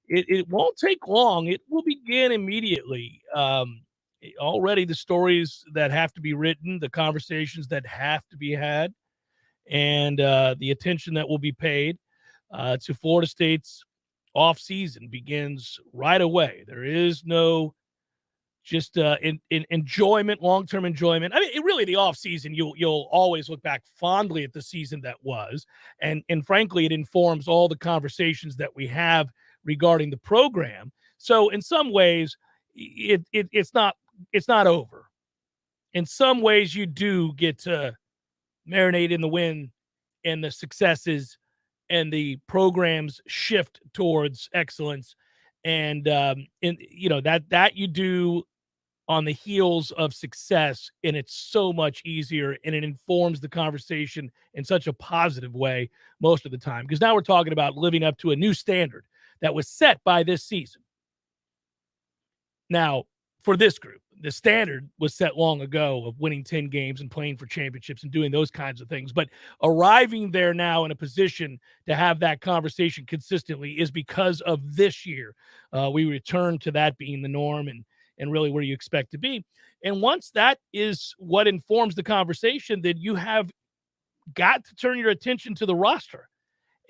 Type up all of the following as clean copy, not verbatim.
it won't take long. It will begin immediately. Already the stories that have to be written, the conversations that have to be had, and the attention that will be paid to Florida State's offseason begins right away. There is no just in enjoyment, long-term enjoyment. I mean, really, the offseason, you'll always look back fondly at the season that was, and frankly, it informs all the conversations that we have regarding the program. So, in some ways, it's not over. In some ways, you do get to marinate in the win and the successes and the program's shift towards excellence, and that you do on the heels of success, and it's so much easier, and it informs the conversation in such a positive way most of the time, because now we're talking about living up to a new standard that was set by this season. Now, for this group, the standard was set long ago of winning 10 games and playing for championships and doing those kinds of things. But arriving there now in a position to have that conversation consistently is because of this year. We return to that being the norm and really where you expect to be. And once that is what informs the conversation, then you have got to turn your attention to the roster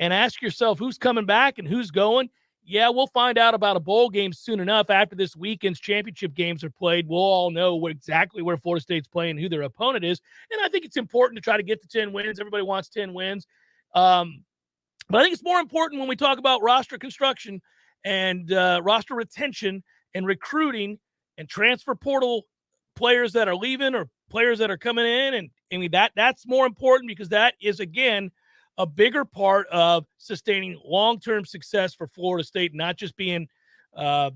and ask yourself who's coming back and who's going. Yeah, we'll find out about a bowl game soon enough. After this weekend's championship games are played, we'll all know exactly where Florida State's playing, who their opponent is. And I think it's important to try to get to 10 wins. Everybody wants 10 wins. But I think it's more important when we talk about roster construction and roster retention and recruiting and transfer portal players that are leaving or players that are coming in. And I mean, that's more important because that is, again, a bigger part of sustaining long-term success for Florida State, not just being, a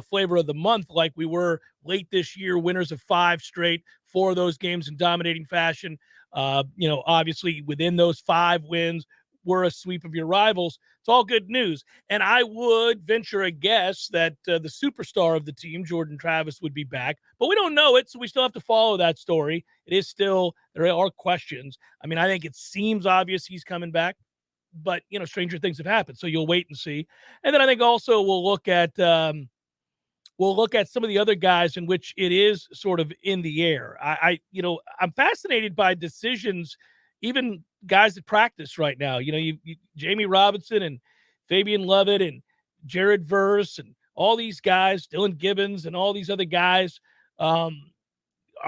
flavor of the month like we were late this year, winners of 5 straight, 4 of those games in dominating fashion. Obviously within those 5 wins were a sweep of your rivals. It's all good news. And I would venture a guess that the superstar of the team, Jordan Travis, would be back. But we don't know it, so we still have to follow that story. It is still, there are questions. I mean, I think it seems obvious he's coming back. But, stranger things have happened, so you'll wait and see. And then I think also we'll look at some of the other guys in which it is sort of in the air. I'm fascinated by decisions, even guys that practice right now. You Jamie Robinson and Fabian Lovett and Jared Verse and all these guys, Dylan Gibbons and all these other guys. Are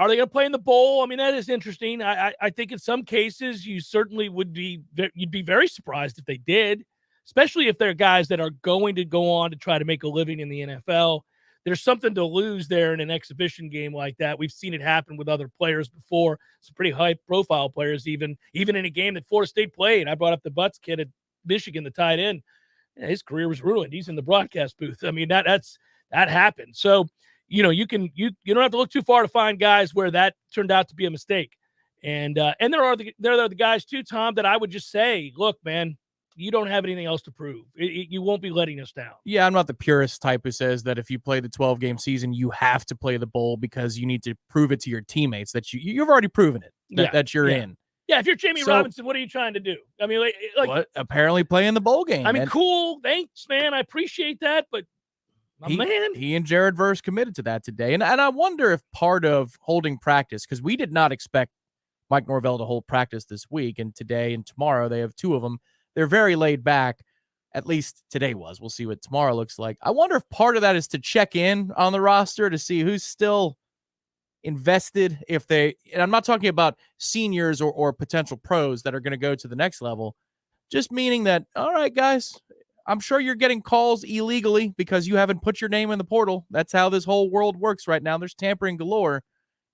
they going to play in the bowl? I mean, that is interesting. I think in some cases you certainly you'd be very surprised if they did, especially if they're guys that are going to go on to try to make a living in the NFL. There's something to lose there in an exhibition game like that. We've seen it happen with other players before. Some pretty high-profile players, even in a game that Florida State played. I brought up the Butts kid at Michigan, the tight end. His career was ruined. He's in the broadcast booth. I mean, that happened. So, you don't have to look too far to find guys where that turned out to be a mistake. And there are the guys too, Tom, that I would just say, look, man, you don't have anything else to prove. You won't be letting us down. Yeah, I'm not the purist type who says that if you play the 12-game season, you have to play the bowl because you need to prove it to your teammates that you've already proven it, that you're in. Yeah, if you're Jamie Robinson, what are you trying to do? I mean, like apparently play in the bowl game. I mean, cool. Thanks, man. I appreciate that, but he and Jared Verse committed to that today. And I wonder if part of holding practice, because we did not expect Mike Norvell to hold practice this week, and today and tomorrow they have 2 of them. They're very laid back. At least today was. We'll see what tomorrow looks like. I wonder if part of that is to check in on the roster to see who's still invested. And I'm not talking about seniors or potential pros that are going to go to the next level. Just meaning that, all right, guys, I'm sure you're getting calls illegally because you haven't put your name in the portal. That's how this whole world works right now. There's tampering galore.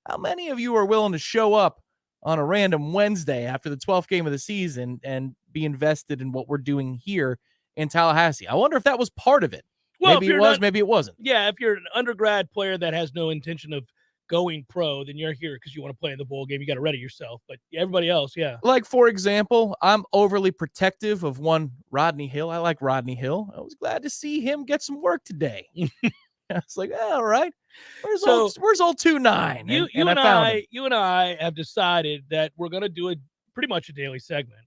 How many of you are willing to show up on a random Wednesday after the 12th game of the season and be invested in what we're doing here in Tallahassee? I wonder if that was part of it. Well, maybe it was, maybe it wasn't. Yeah, if you're an undergrad player that has no intention of going pro, then you're here because you want to play in the bowl game. You got to ready yourself. But everybody else, yeah. Like, for example, I'm overly protective of one Rodney Hill. I like Rodney Hill. I was glad to see him get some work today. I was like, all right. Where's old 2-9? You and I have decided that we're going to do pretty much a daily segment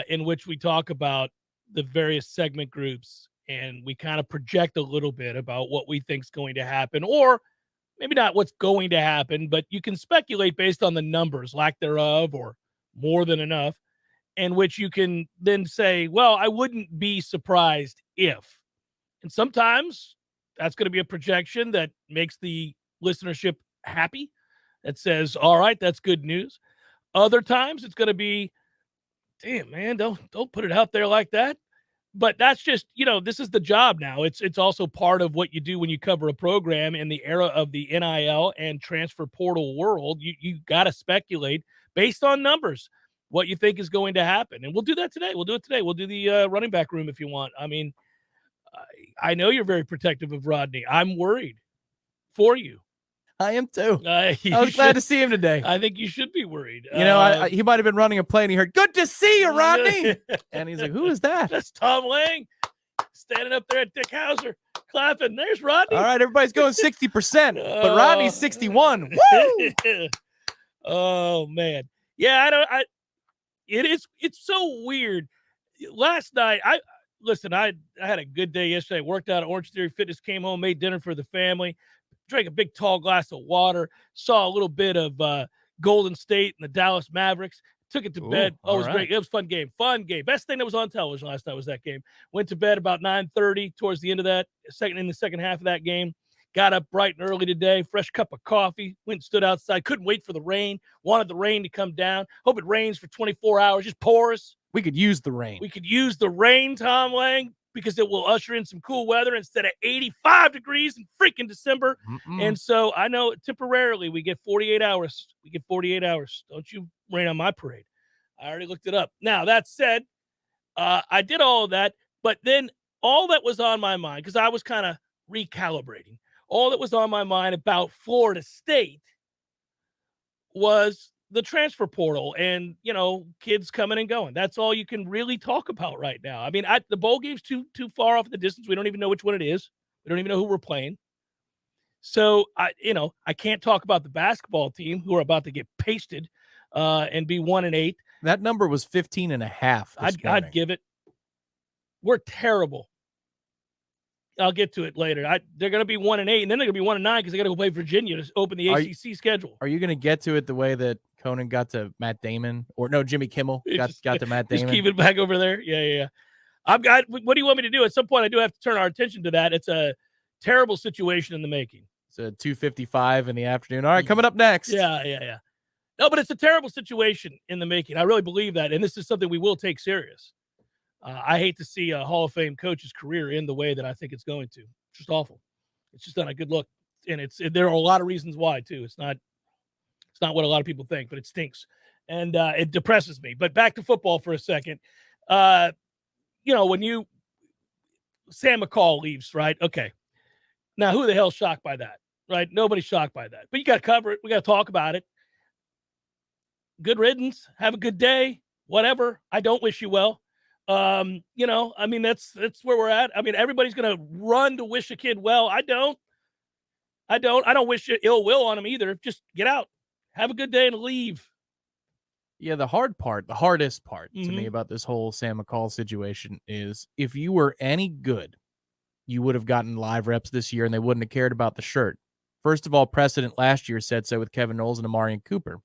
in which we talk about the various segment groups and we kind of project a little bit about what we think is going to happen, or maybe not what's going to happen, but you can speculate based on the numbers, lack thereof, or more than enough, in which you can then say, well, I wouldn't be surprised if. And sometimes that's going to be a projection that makes the listenership happy, that says, all right, that's good news. Other times it's going to be, damn, man, don't put it out there like that. But that's just, this is the job now. It's also part of what you do when you cover a program in the era of the NIL and transfer portal world. You got to speculate based on numbers what you think is going to happen. And we'll do that today. We'll do it today. We'll do the running back room if you want. I mean, I know you're very protective of Rodney. I'm worried for you. I am too. I was glad to see him today. I think you should be worried. He might have been running a play and he heard, "Good to see you, Rodney." And he's like, "Who is that?" That's Tom Lang standing up there at Dick Hauser clapping. There's Rodney. All right, everybody's going 60%, but Rodney's 61. Woo! Oh man. Yeah, it's so weird. Last night, I had a good day yesterday. Worked out at Orange Theory Fitness, came home, made dinner for the family, drank a big tall glass of water, saw a little bit of Golden State and the Dallas Mavericks, took it to bed. Oh, it was great. It was a fun game. Best thing that was on television last night was that game. Went to bed about 9:30 towards the end of that, in the second half of that game. Got up bright and early today, fresh cup of coffee, went and stood outside. Couldn't wait for the rain. Wanted the rain to come down. Hope it rains for 24 hours. Just pours. We could use the rain. We could use the rain, Tom Lang, because it will usher in some cool weather instead of 85 degrees in freaking December. And so I know temporarily we get 48 hours. Don't you rain on my parade. I already looked it up. Now, that said, I did all of that, but then all that was on my mind, because I was kind of recalibrating, all that was on my mind about Florida State was the transfer portal and, kids coming and going. That's all you can really talk about right now. I mean, the bowl game's too far off in the distance. We don't even know which one it is. We don't even know who we're playing. So, I can't talk about the basketball team who are about to get pasted and be 1-8. That number was 15.5. I'd give it. We're terrible. I'll get to it later. They're going to be 1-8, and then they're going to be 1-9 because they got to go play Virginia to open the ACC schedule. Are you going to get to it the way that Conan got to Matt Damon, or no, Jimmy Kimmel got to Matt Damon? Just keep it back over there. Yeah. What do you want me to do? At some point, I do have to turn our attention to that. It's a terrible situation in the making. It's a 2:55 in the afternoon. All right, coming up next. Yeah. No, but it's a terrible situation in the making. I really believe that, and this is something we will take serious. I hate to see a Hall of Fame coach's career in the way that I think it's going to. It's just awful. It's just not a good look, and there are a lot of reasons why too. It's not what a lot of people think, but it stinks, and it depresses me. But back to football for a second. When Sam McCall leaves, right? Okay, now who the hell's shocked by that, right? Nobody's shocked by that, but you got to cover it. We got to talk about it. Good riddance. Have a good day. Whatever. I don't wish you well. That's where we're at. I mean, everybody's going to run to wish a kid well. I don't wish you ill will on him either. Just get out, have a good day and leave. Yeah. The hardest part to me about this whole Sam McCall situation is if you were any good, you would have gotten live reps this year and they wouldn't have cared about the shirt. First of all, precedent last year said so with Kevin Knowles and Amarian Cooper,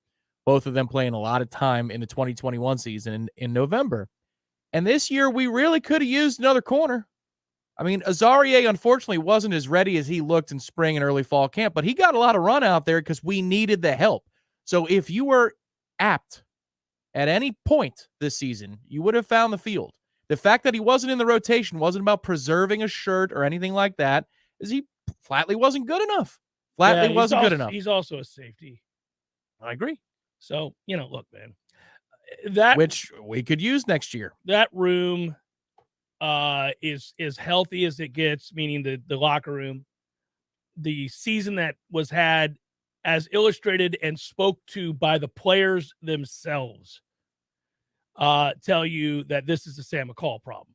both of them playing a lot of time in the 2021 season in November. And this year, we really could have used another corner. I mean, Azarie, unfortunately, wasn't as ready as he looked in spring and early fall camp, but he got a lot of run out there because we needed the help. So if you were apt at any point this season, you would have found the field. The fact that he wasn't in the rotation wasn't about preserving a shirt or anything like that, is he flatly wasn't good enough. Good enough. He's also a safety. I agree. So, look, man. Which we could use next year. That room is as healthy as it gets, meaning the locker room. The season that was had as illustrated and spoke to by the players themselves tell you that this is a Sam McCall problem.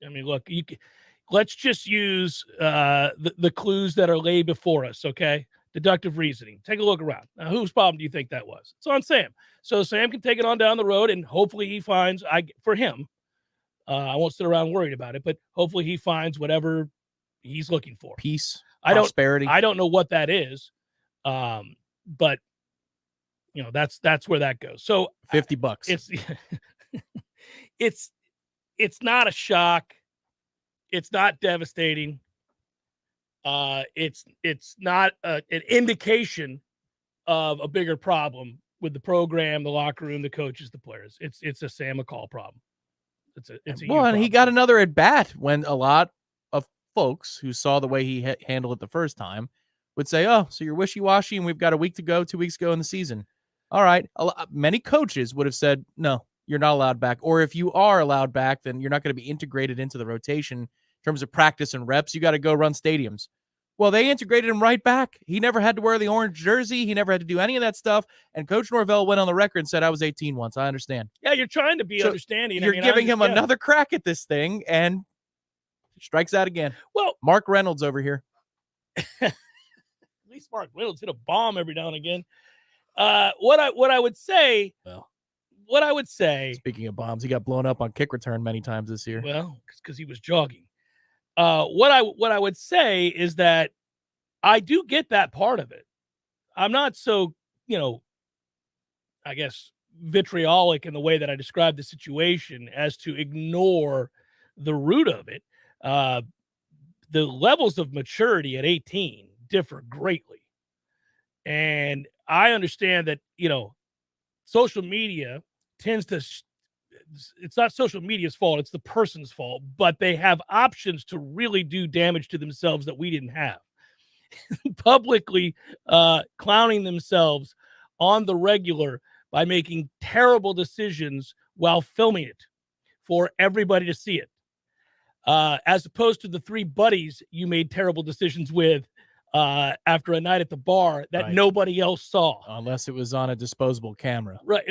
I mean, look, let's just use the clues that are laid before us, okay? Deductive reasoning. Take a look around. Now, whose problem do you think that was? It's on Sam. So Sam can take it on down the road, and hopefully he finds, for him, I won't sit around worried about it, but hopefully he finds whatever he's looking for. Peace, prosperity. I don't know what that is, but that's where that goes. So $50. It's not a shock. It's not devastating. It's not an indication of a bigger problem with the program, the locker room, the coaches, the players. It's a Sam McCall problem. It's a and he got another at bat when a lot of folks who saw the way he handled it the first time would say, "Oh, so you're wishy-washy, and we've got a week to go, 2 weeks to go in the season." All right, many coaches would have said, "No, you're not allowed back," or if you are allowed back, then you're not going to be integrated into the rotation in terms of practice and reps. You got to go run stadiums. Well, they integrated him right back. He never had to wear the orange jersey. He never had to do any of that stuff. And Coach Norvell went on the record and said, "I was 18 once. I understand." Yeah, you're trying to be understanding. You're giving him another crack at this thing, and strikes out again. Well, Mark Reynolds over here. At least Mark Reynolds hit a bomb every now and again. What I would say. Speaking of bombs, he got blown up on kick return many times this year. Well, because he was jogging. What I would say is that I do get that part of it. I'm not so, I guess, vitriolic in the way that I describe the situation as to ignore the root of it. The levels of maturity at 18 differ greatly. And I understand that, social media tends to it's not social media's fault, it's the person's fault, but they have options to really do damage to themselves that we didn't have. Publicly clowning themselves on the regular by making terrible decisions while filming it for everybody to see it. As opposed to the three buddies you made terrible decisions with after a night at the bar that nobody else saw. Unless it was on a disposable camera. Right.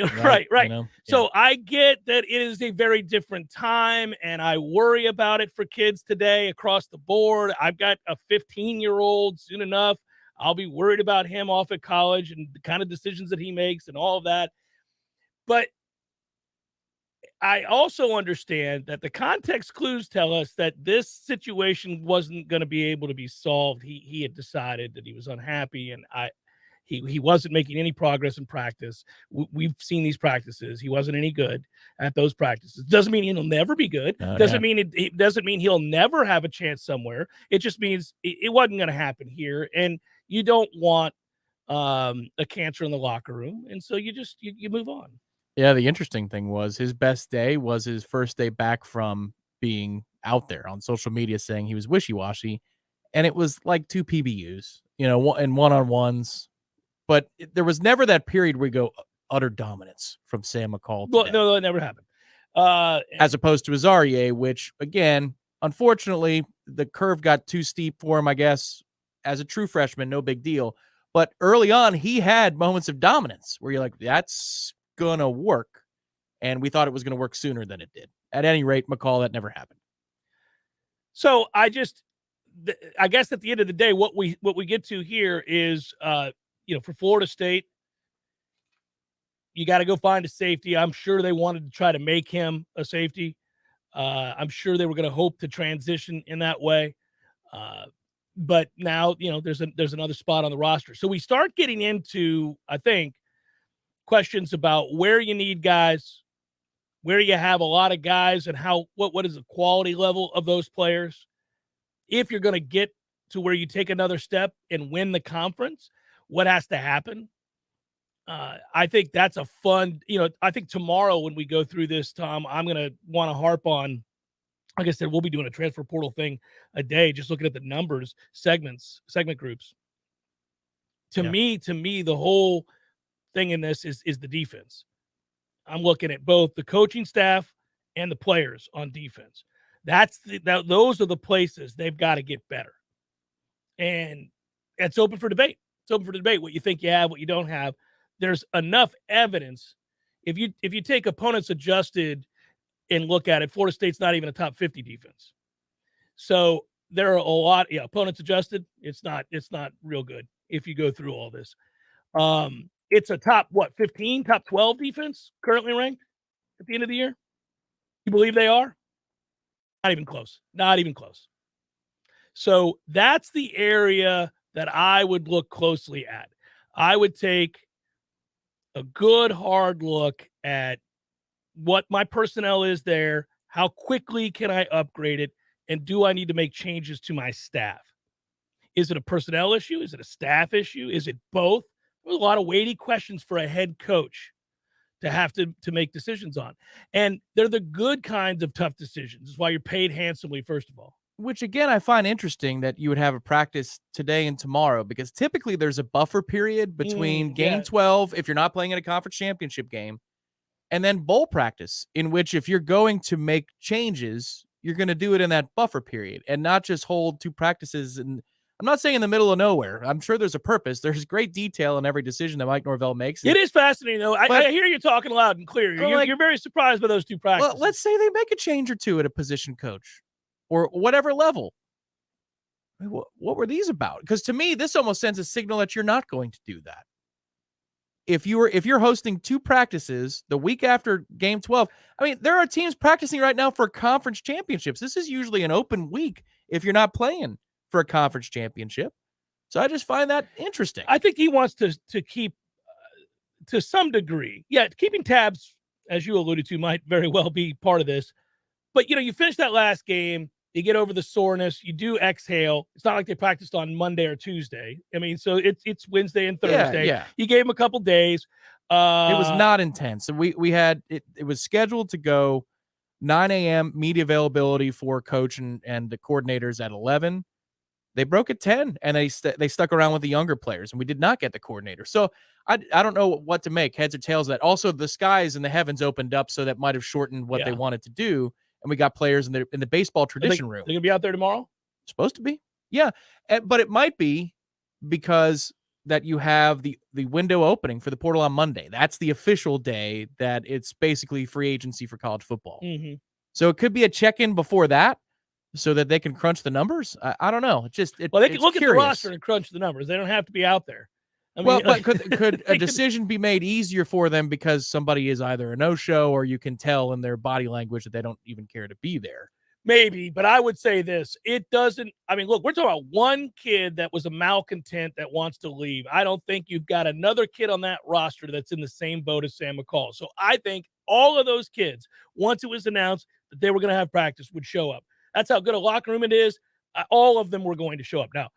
So I get that it is a very different time, and I worry about it for kids today across the board. I've got a 15-year-old soon enough. I'll be worried about him off at college and the kind of decisions that he makes and all of that. But I also understand that the context clues tell us that this situation wasn't going to be able to be solved. He had decided that he was unhappy, and he wasn't making any progress in practice. We've seen these practices. He wasn't any good at those practices. Doesn't mean he'll never be good. Doesn't mean it doesn't mean he'll never have a chance somewhere. It just means it wasn't going to happen here, and you don't want a cancer in the locker room, and so you move on. Yeah, the interesting thing was his best day was his first day back from being out there on social media saying he was wishy-washy, and it was like 2 PBUs, and one-on-ones, but there was never that period where you go utter dominance from Sam McCall. Well, no, that never happened. As opposed to Azarie, which, again, unfortunately, the curve got too steep for him, I guess. As a true freshman, no big deal. But early on, he had moments of dominance where you're like, that's gonna work, and we thought it was gonna work sooner than it did. At any rate, McCall, that never happened. So I guess at the end of the day, what we get to here is for Florida State, you got to go find a safety. I'm sure they wanted to try to make him a safety. I'm sure they were going to hope to transition in that way. But now, there's another spot on the roster. So we start getting into, I think, questions about where you need guys, where you have a lot of guys, and what is the quality level of those players. If you're going to get to where you take another step and win the conference, what has to happen? I think that's a fun, I think tomorrow when we go through this, Tom, I'm going to want to harp on, like I said, we'll be doing a transfer portal thing a day, just looking at the numbers, segment groups. To me, the whole thing in this is the defense. I'm looking at both the coaching staff and the players on defense. Those are the places they've got to get better. And it's open for debate. It's open for debate what you think you have, what you don't have. There's enough evidence. If you take opponents adjusted and look at it, Florida State's not even a top 50 defense. So there are a lot, opponents adjusted. It's not real good if you go through all this. It's a top 15, top 12 defense currently ranked at the end of the year. You believe they are? Not even close. Not even close. So that's the area that I would look closely at. I would take a good hard look at what my personnel is there, how quickly can I upgrade it, and do I need to make changes to my staff? Is it a personnel issue? Is it a staff issue? Is it both? There's a lot of weighty questions for a head coach to have to make decisions on. And they're the good kinds of tough decisions. It's why you're paid handsomely, first of all. Which again, I find interesting that you would have a practice today and tomorrow, because typically there's a buffer period between game 12, if you're not playing in a conference championship game, and then bowl practice, in which if you're going to make changes, you're going to do it in that buffer period and not just hold two practices. And I'm not saying in the middle of nowhere. I'm sure there's a purpose. There's great detail in every decision that Mike Norvell makes. It is fascinating, though. I hear you talking loud and clear. You're very surprised by those two practices. Well, let's say they make a change or two at a position coach or whatever level. What were these about? Because to me, this almost sends a signal that you're not going to do that. If you're hosting two practices the week after game 12, I mean, there are teams practicing right now for conference championships. This is usually an open week if you're not playing for a conference championship. So I just find that interesting. I think he wants to keep, to some degree, keeping tabs, as you alluded to, might very well be part of this. But, you finish that last game, you get over the soreness, you do exhale. It's not like they practiced on Monday or Tuesday. I mean, so it's Wednesday and Thursday. Yeah. You gave them a couple days. It was not intense. We had it was scheduled to go 9 a.m. media availability for coach and the coordinators at 11. They broke at 10, and they stuck around with the younger players, and we did not get the coordinator. So I don't know what to make, heads or tails of that. Also, the skies and the heavens opened up, so that might have shortened what they wanted to do. And we got players in the baseball tradition room. They're going to be out there tomorrow? Supposed to be. Yeah. But it might be because that you have the window opening for the portal on Monday. That's the official day that it's basically free agency for college football. Mm-hmm. So it could be a check-in before that so that they can crunch the numbers. I don't know. They can look at the roster and crunch the numbers. They don't have to be out there. I mean, but could a decision be made easier for them because somebody is either a no-show, or you can tell in their body language that they don't even care to be there? Maybe, but I would say this. It doesn't – I mean, look, we're talking about one kid that was a malcontent that wants to leave. I don't think you've got another kid on that roster that's in the same boat as Sam McCall. So I think all of those kids, once it was announced that they were going to have practice, would show up. That's how good a locker room it is. All of them were going to show up. Now,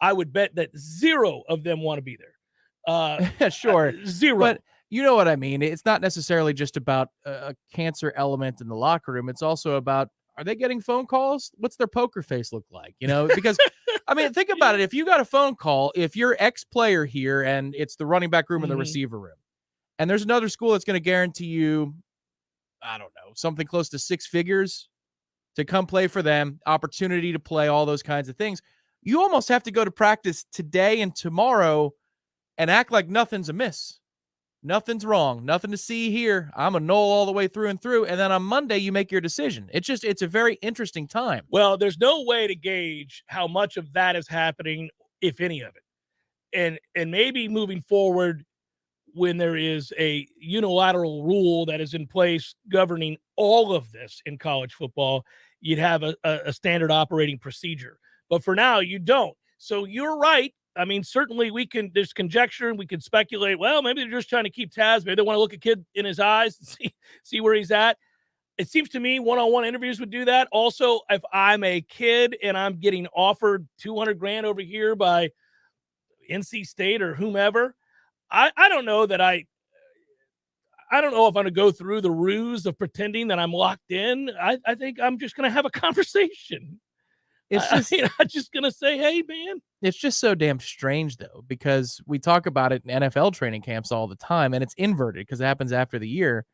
I would bet that 0 of them want to be there. Sure. 0. But you know what I mean? It's not necessarily just about a cancer element in the locker room. It's also about, are they getting phone calls? What's their poker face look like? Because I mean, think about it. If you got a phone call, if you're ex-player here and it's the running back room and the receiver room, and there's another school that's going to guarantee you, I don't know, something close to 6 figures to come play for them, opportunity to play, all those kinds of things, you almost have to go to practice today and tomorrow and act like nothing's amiss. Nothing's wrong. Nothing to see here. I'm a null all the way through and through. And then on Monday, you make your decision. It's a very interesting time. Well, there's no way to gauge how much of that is happening, if any of it. And maybe moving forward, when there is a unilateral rule that is in place governing all of this in college football, you'd have a standard operating procedure. But for now, you don't. So you're right. I mean, certainly there's conjecture and we can speculate, well, maybe they're just trying to keep tabs. Maybe they want to look a kid in his eyes and see where he's at. It seems to me one-on-one interviews would do that. Also, if I'm a kid and I'm getting offered $200,000 over here by NC State or whomever, I don't know that I don't know if I'm going to go through the ruse of pretending that I'm locked in. I think I'm just going to have a conversation. I'm just going to say, hey, man. It's just so damn strange, though, because we talk about it in NFL training camps all the time, and it's inverted because it happens after the year.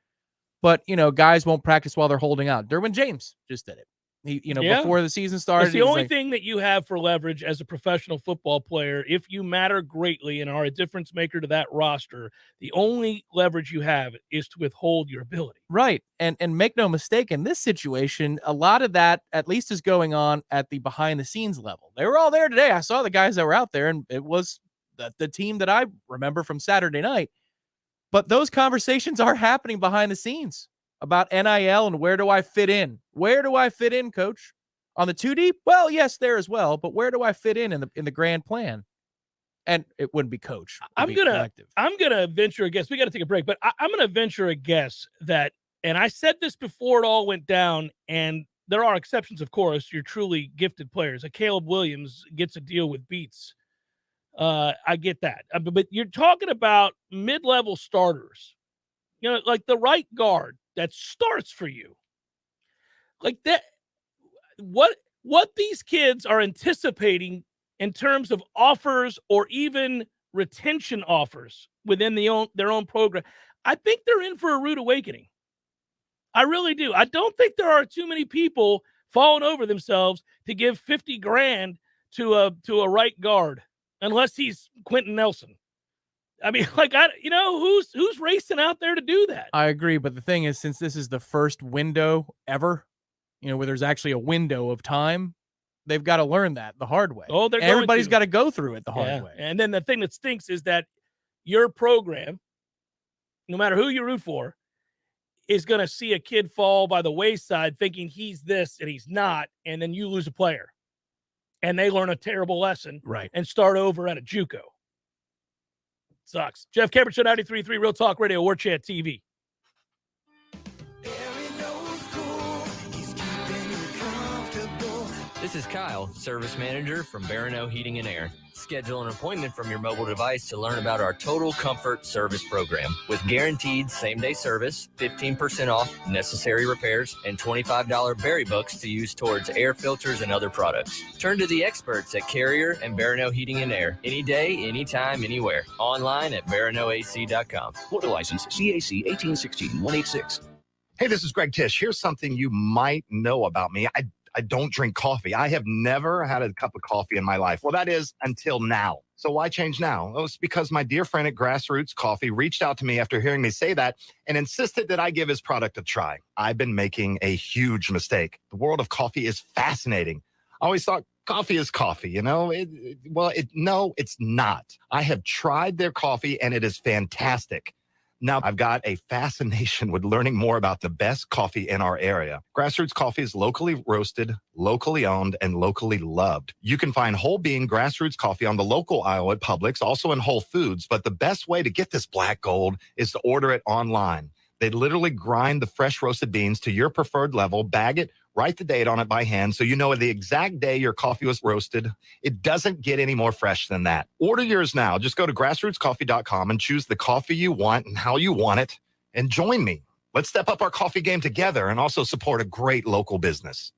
But, guys won't practice while they're holding out. Derwin James just did it. Before the season started. It's the only thing that you have for leverage as a professional football player. If you matter greatly and are a difference maker to that roster, the only leverage you have is to withhold your ability. Right. And make no mistake, in this situation, a lot of that at least is going on at the behind the scenes level. They were all there today. I saw the guys that were out there, and it was the team that I remember from Saturday night. But those conversations are happening behind the scenes. about NIL and where do I fit in? Where do I fit in, Coach? On the 2D? Well, yes, there as well, but where do I fit in the grand plan? And it wouldn't be coach. I'm gonna venture a guess. We got to take a break, but I'm gonna venture a guess that, and I said this before it all went down, and there are exceptions, of course. You're truly gifted players. A Caleb Williams gets a deal with Beats. I get that, but you're talking about mid-level starters. You know, like the right guard that starts for you, like that. What these kids are anticipating in terms of offers or even retention offers within their own program, I think they're in for a rude awakening. I really do. I don't think there are too many people falling over themselves to give $50,000 to a right guard, unless he's Quentin Nelson. I mean, who's racing out there to do that? I agree, but the thing is, since this is the first window ever, where there's actually a window of time, they've got to learn that the hard way. Oh, everybody's got to go through it the hard way. And then the thing that stinks is that your program, no matter who you root for, is going to see a kid fall by the wayside thinking he's this and he's not, and then you lose a player. And they learn a terrible lesson, right, and start over at a JUCO. Sucks. Jeff Cameron Show, 93.3 Real Talk Radio, Warchant TV. This is Kyle, Service Manager from Barano Heating and Air. Schedule an appointment from your mobile device to learn about our Total Comfort Service Program. With guaranteed same-day service, 15% off necessary repairs, and $25 berry books to use towards air filters and other products. Turn to the experts at Carrier and Barano Heating and Air. Any day, anytime, anywhere. Online at baranoac.com. Florida license CAC 1816-186. Hey, this is Greg Tish. Here's something you might know about me. I don't drink coffee. I have never had a cup of coffee in my life. Well, that is until now. So why change now? Well, it's because my dear friend at Grassroots Coffee reached out to me after hearing me say that and insisted that I give his product a try. I've been making a huge mistake. The world of coffee is fascinating. I always thought coffee is coffee, No, it's not. I have tried their coffee and it is fantastic. Now, I've got a fascination with learning more about the best coffee in our area. Grassroots Coffee is locally roasted, locally owned, and locally loved. You can find whole bean Grassroots Coffee on the local aisle at Publix, also in Whole Foods. But the best way to get this black gold is to order it online. They literally grind the fresh roasted beans to your preferred level, bag it, write the date on it by hand so you know the exact day your coffee was roasted. It doesn't get any more fresh than that. Order yours now. Just go to grassrootscoffee.com and choose the coffee you want and how you want it, and join me. Let's step up our coffee game together and also support a great local business.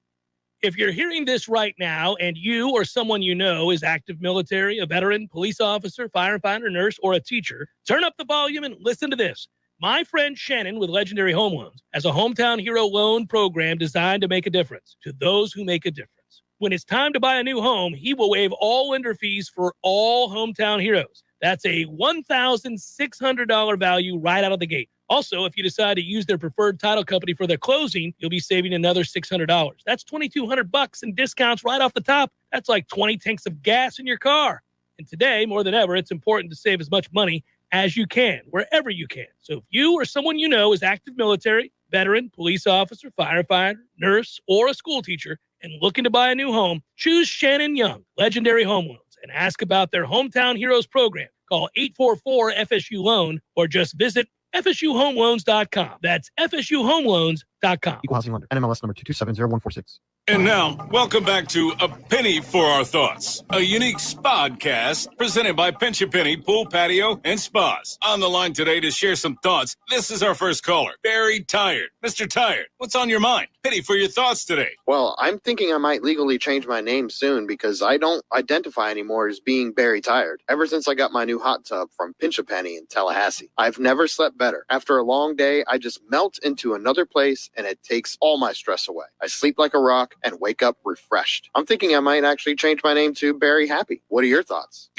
If you're hearing this right now and you or someone you know is active military, a veteran, police officer, firefighter, nurse, or a teacher, turn up the volume and listen to this. My friend Shannon with Legendary Home Loans has a hometown hero loan program designed to make a difference to those who make a difference. When it's time to buy a new home, he will waive all lender fees for all hometown heroes. That's a $1,600 value right out of the gate. Also, if you decide to use their preferred title company for their closing, you'll be saving another $600. That's $2,200 in discounts right off the top. That's like 20 tanks of gas in your car. And today, more than ever, it's important to save as much money as you can, wherever you can. So if you or someone you know is active military, veteran, police officer, firefighter, nurse, or a school teacher and looking to buy a new home, choose Shannon Young, Legendary Home Loans, and ask about their Hometown Heroes program. Call 844-FSU-LOAN or just visit FSUHomeLoans.com. That's FSUHomeLoans.com. Equal housing lender. NMLS number 2270146. And now, welcome back to A Penny for Our Thoughts, a unique spodcast presented by Pinch A Penny Pool, Patio, and Spas. On the line today to share some thoughts, this is our first caller, Barry Tired. Mr. Tired, what's on your mind? Penny for your thoughts today. Well, I'm thinking I might legally change my name soon because I don't identify anymore as being Barry Tired. Ever since I got my new hot tub from Pinch A Penny in Tallahassee, I've never slept better. After a long day, I just melt into another place and it takes all my stress away. I sleep like a rock. and wake up refreshed. I'm thinking I might actually change my name to Barry Happy. What are your thoughts?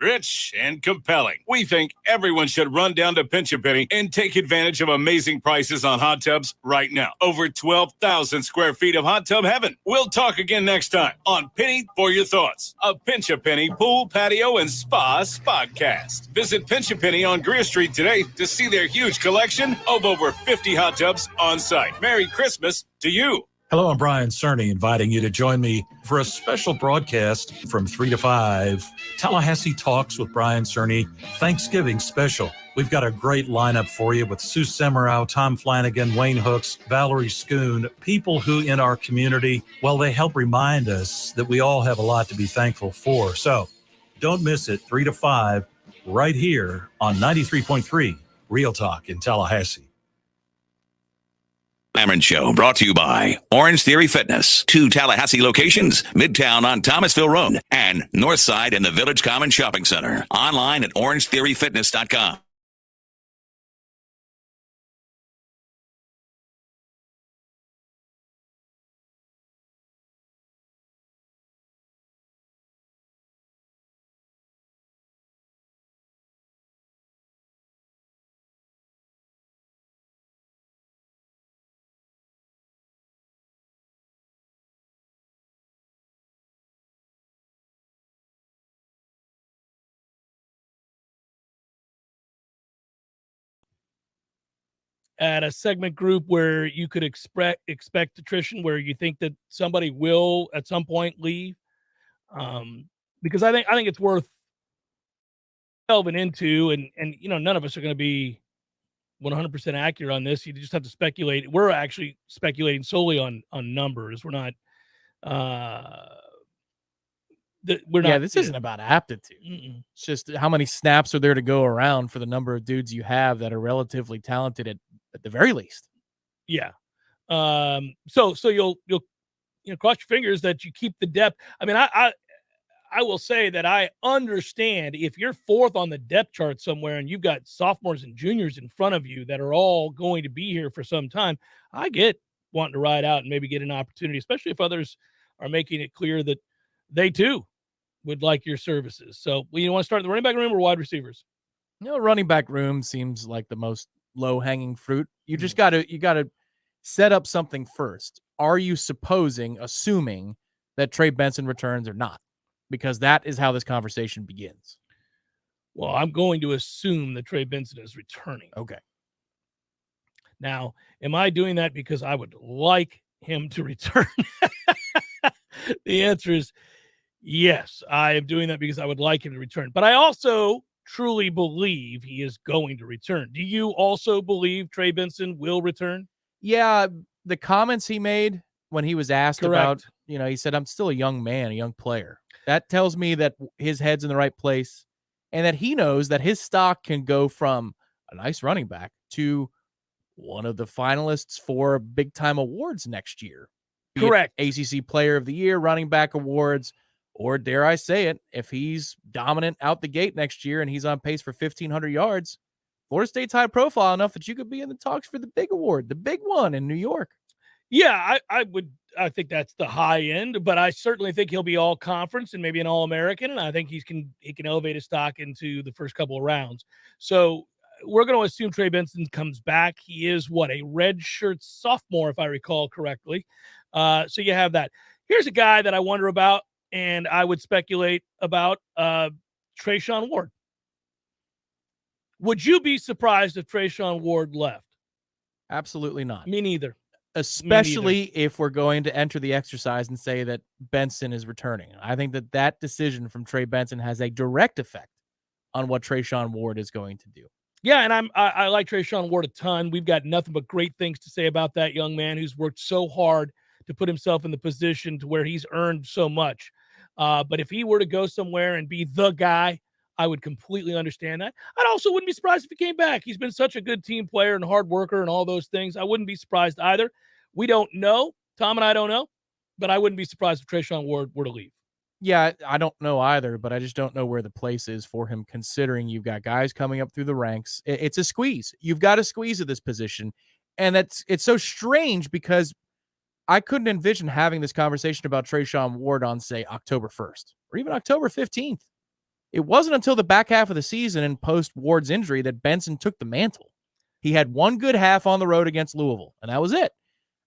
Rich and compelling. We think everyone should run down to Pinch a Penny and take advantage of amazing prices on hot tubs right now. Over 12,000 square feet of hot tub heaven. We'll talk again next time on Penny for Your Thoughts, a Pinch a Penny pool, patio, and spa podcast. Visit Pinch a Penny on Greer Street today to see their huge collection of over 50 hot tubs on site. Merry Christmas to you. Hello, I'm Brian Cerny, inviting you to join me for a special broadcast from 3 to 5. Tallahassee Talks with Brian Cerny, Thanksgiving special. We've got a great lineup for you with Sue Semmerow, Tom Flanagan, Wayne Hooks, Valerie Schoon, people who in our community, well, they help remind us that we all have a lot to be thankful for. So don't miss it, 3 to 5, right here on 93.3 Real Talk in Tallahassee. Cameron Show brought to you by Orange Theory Fitness. 2 Tallahassee locations, Midtown on Thomasville Road and Northside in the Village Common Shopping Center. Online at orangetheoryfitness.com. At a segment group where you could expect attrition, where you think that somebody will at some point leave, because I think it's worth delving into, and none of us are going to be 100% accurate on this. You just have to speculate. We're actually speculating solely on numbers. We're not. This isn't about aptitude. It's just how many snaps are there to go around for the number of dudes you have that are relatively talented at the very least. Yeah. So you'll cross your fingers that you keep the depth. I mean, I will say that I understand if you're 4th on the depth chart somewhere and you've got sophomores and juniors in front of you that are all going to be here for some time. I get wanting to ride out and maybe get an opportunity, especially if others are making it clear that they too would like your services. So, you want to start in the running back room or wide receivers? Running back room seems like the most low-hanging fruit. You just got to set up something first. Are you assuming that Trey Benson returns or not? Because that is how this conversation begins. Well, I'm going to assume that Trey Benson is returning. Okay. Now, am I doing that because I would like him to return? The answer is yes, I am doing that because I would like him to return. But I also truly believe he is going to return. Do you also believe Trey Benson will return? Yeah, the comments he made when he was asked Correct. about, he said, I'm still a young man, a young player. That tells me that his head's in the right place and that he knows that his stock can go from a nice running back to one of the finalists for big-time awards next year. Correct. ACC Player of the Year, running back awards, or dare I say it, if he's dominant out the gate next year and he's on pace for 1,500 yards, Florida State's high profile enough that you could be in the talks for the big award, the big one in New York. Yeah, I think that's the high end, but I certainly think he'll be all conference and maybe an All-American, and I think he can elevate his stock into the first couple of rounds. So we're going to assume Trey Benson comes back. He is a redshirt sophomore, if I recall correctly. So you have that. Here's a guy that I wonder about, and I would speculate about Trayshawn Ward. Would you be surprised if Trayshawn Ward left? Absolutely not. Me neither. Especially if we're going to enter the exercise and say that Benson is returning. I think that decision from Trey Benson has a direct effect on what Trayshawn Ward is going to do. Yeah, and I like Trayshawn Ward a ton. We've got nothing but great things to say about that young man who's worked so hard to put himself in the position to where he's earned so much. But if he were to go somewhere and be the guy, I would completely understand that. I also wouldn't be surprised if he came back. He's been such a good team player and hard worker and all those things. I wouldn't be surprised either. We don't know. Tom and I don't know. But I wouldn't be surprised if Trayshawn Ward were to leave. Yeah, I don't know either, but I just don't know where the place is for him, considering you've got guys coming up through the ranks. It's a squeeze. You've got to squeeze at this position. And it's so strange because I couldn't envision having this conversation about Trayshawn Ward on, say, October 1st or even October 15th. It wasn't until the back half of the season and post Ward's injury that Benson took the mantle. He had one good half on the road against Louisville, and that was it.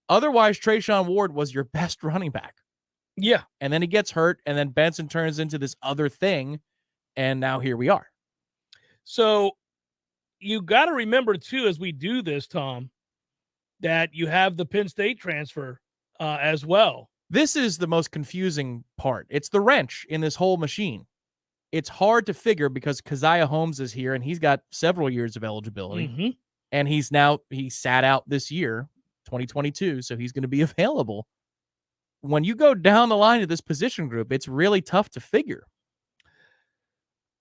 Otherwise, Trayshawn Ward was your best running back. Yeah. And then he gets hurt, and then Benson turns into this other thing, and now here we are. So you got to remember, too, as we do this, Tom, that you have the Penn State transfer as well. This is the most confusing part. It's the wrench in this whole machine. It's hard to figure because Keziah Holmes is here, and he's got several years of eligibility. And he sat out this year, 2022, so he's going to be available. When you go down the line of this position group, it's really tough to figure.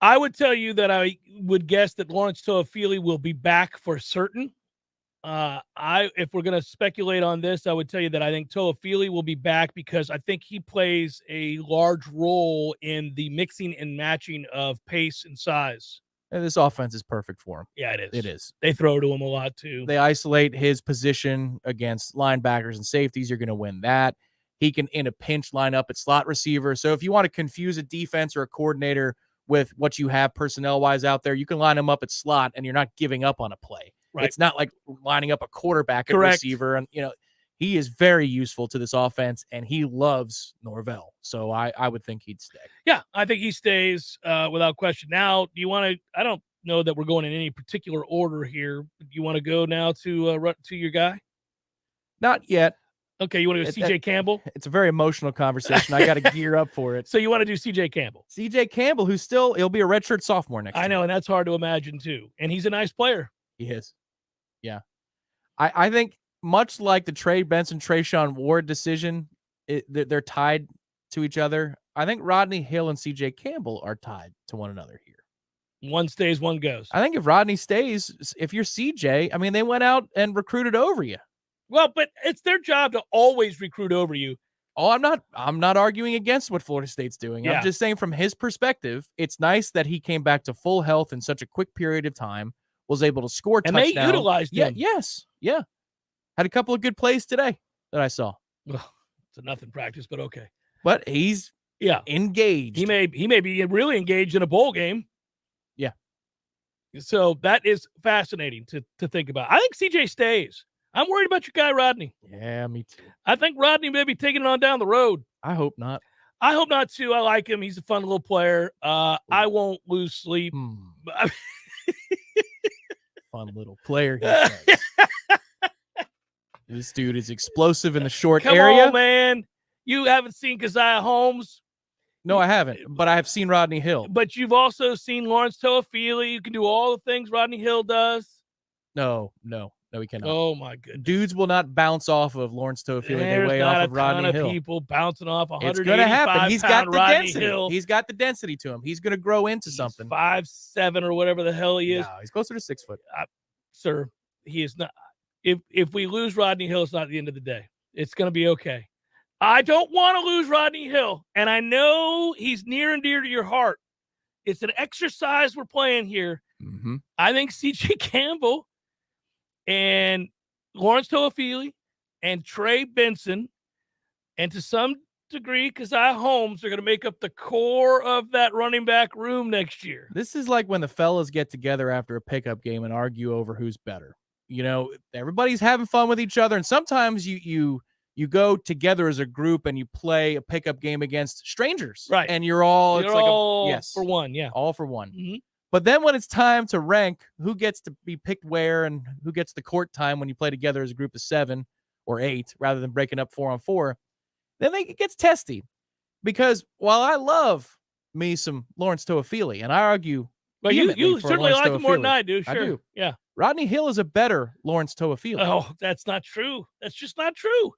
I would tell you that I would guess that Lawrence Toafili will be back for certain. If we're going to speculate on this, I would tell you that I think Toafili will be back because I think he plays a large role in the mixing and matching of pace and size. And this offense is perfect for him. Yeah, it is. It is. They throw to him a lot, too. They isolate his position against linebackers and safeties. You're going to win that. He can, in a pinch, line up at slot receiver. So if you want to confuse a defense or a coordinator with what you have personnel-wise out there, you can line him up at slot, and you're not giving up on a play. Right. It's not like lining up a quarterback at Correct. receiver. And, he is very useful to this offense, and he loves Norvell. So I would think he'd stay. Yeah, I think he stays without question. Now, do you want to – I don't know that we're going in any particular order here. Do you want to go now to your guy? Not yet. Okay, you want to go C.J. Campbell? It's a very emotional conversation. I got to gear up for it. So you want to do C.J. Campbell? C.J. Campbell, he'll be a redshirt sophomore next year. I know, and that's hard to imagine too. And he's a nice player. He is. Yeah. I think much like the Trey Benson, Trayshawn Ward decision, they're tied to each other. I think Rodney Hill and C.J. Campbell are tied to one another here. One stays, one goes. I think if Rodney stays, if you're C.J., I mean, they went out and recruited over you. Well, but it's their job to always recruit over you. Oh, I'm not arguing against what Florida State's doing. Yeah. I'm just saying from his perspective, it's nice that he came back to full health in such a quick period of time, was able to score and touchdowns. they utilized him. Yes. Yeah. Had a couple of good plays today that I saw. Well, it's a nothing practice, but okay. But he's engaged. He may be really engaged in a bowl game. Yeah. So that is fascinating to think about. I think CJ stays. I'm worried about your guy, Rodney. Yeah, me too. I think Rodney may be taking it on down the road. I hope not. I hope not, too. I like him. He's a fun little player. I won't lose sleep. Fun little player, he says. This dude is explosive in the short Come area. on, man. You haven't seen Keziah Holmes. No, I haven't, but I have seen Rodney Hill. But you've also seen Lawrence Toafili. You can do all the things Rodney Hill does. No, he cannot. Oh, my goodness. Dudes will not bounce off of Lawrence Toafili. They weigh off of Rodney Hill. People bouncing off 185 It's going to happen. He's got the Rodney density. Hill. He's got the density to him. He's going to grow into something. 5'7" or whatever the hell he is. No, he's closer to 6 foot. Sir, he is not. If we lose Rodney Hill, it's not the end of the day. It's going to be okay. I don't want to lose Rodney Hill, and I know he's near and dear to your heart. It's an exercise we're playing here. Mm-hmm. I think C.J. Campbell and Lawrence Toafili and Trey Benson, and to some degree, Keziah Holmes are going to make up the core of that running back room next year. This is like when the fellas get together after a pickup game and argue over who's better. Everybody's having fun with each other, and sometimes you go together as a group and you play a pickup game against strangers, right? And you're all for one, yeah, all for one. Mm-hmm. But then when it's time to rank who gets to be picked where and who gets the court time when you play together as a group of 7 or 8 rather than breaking up 4-on-4, then it gets testy. Because while I love me some Lawrence Toafili, and I argue, but you certainly like him more than I do. Sure, I do. Yeah. Rodney Hill is a better Lawrence Toafili. Oh, that's not true. That's just not true.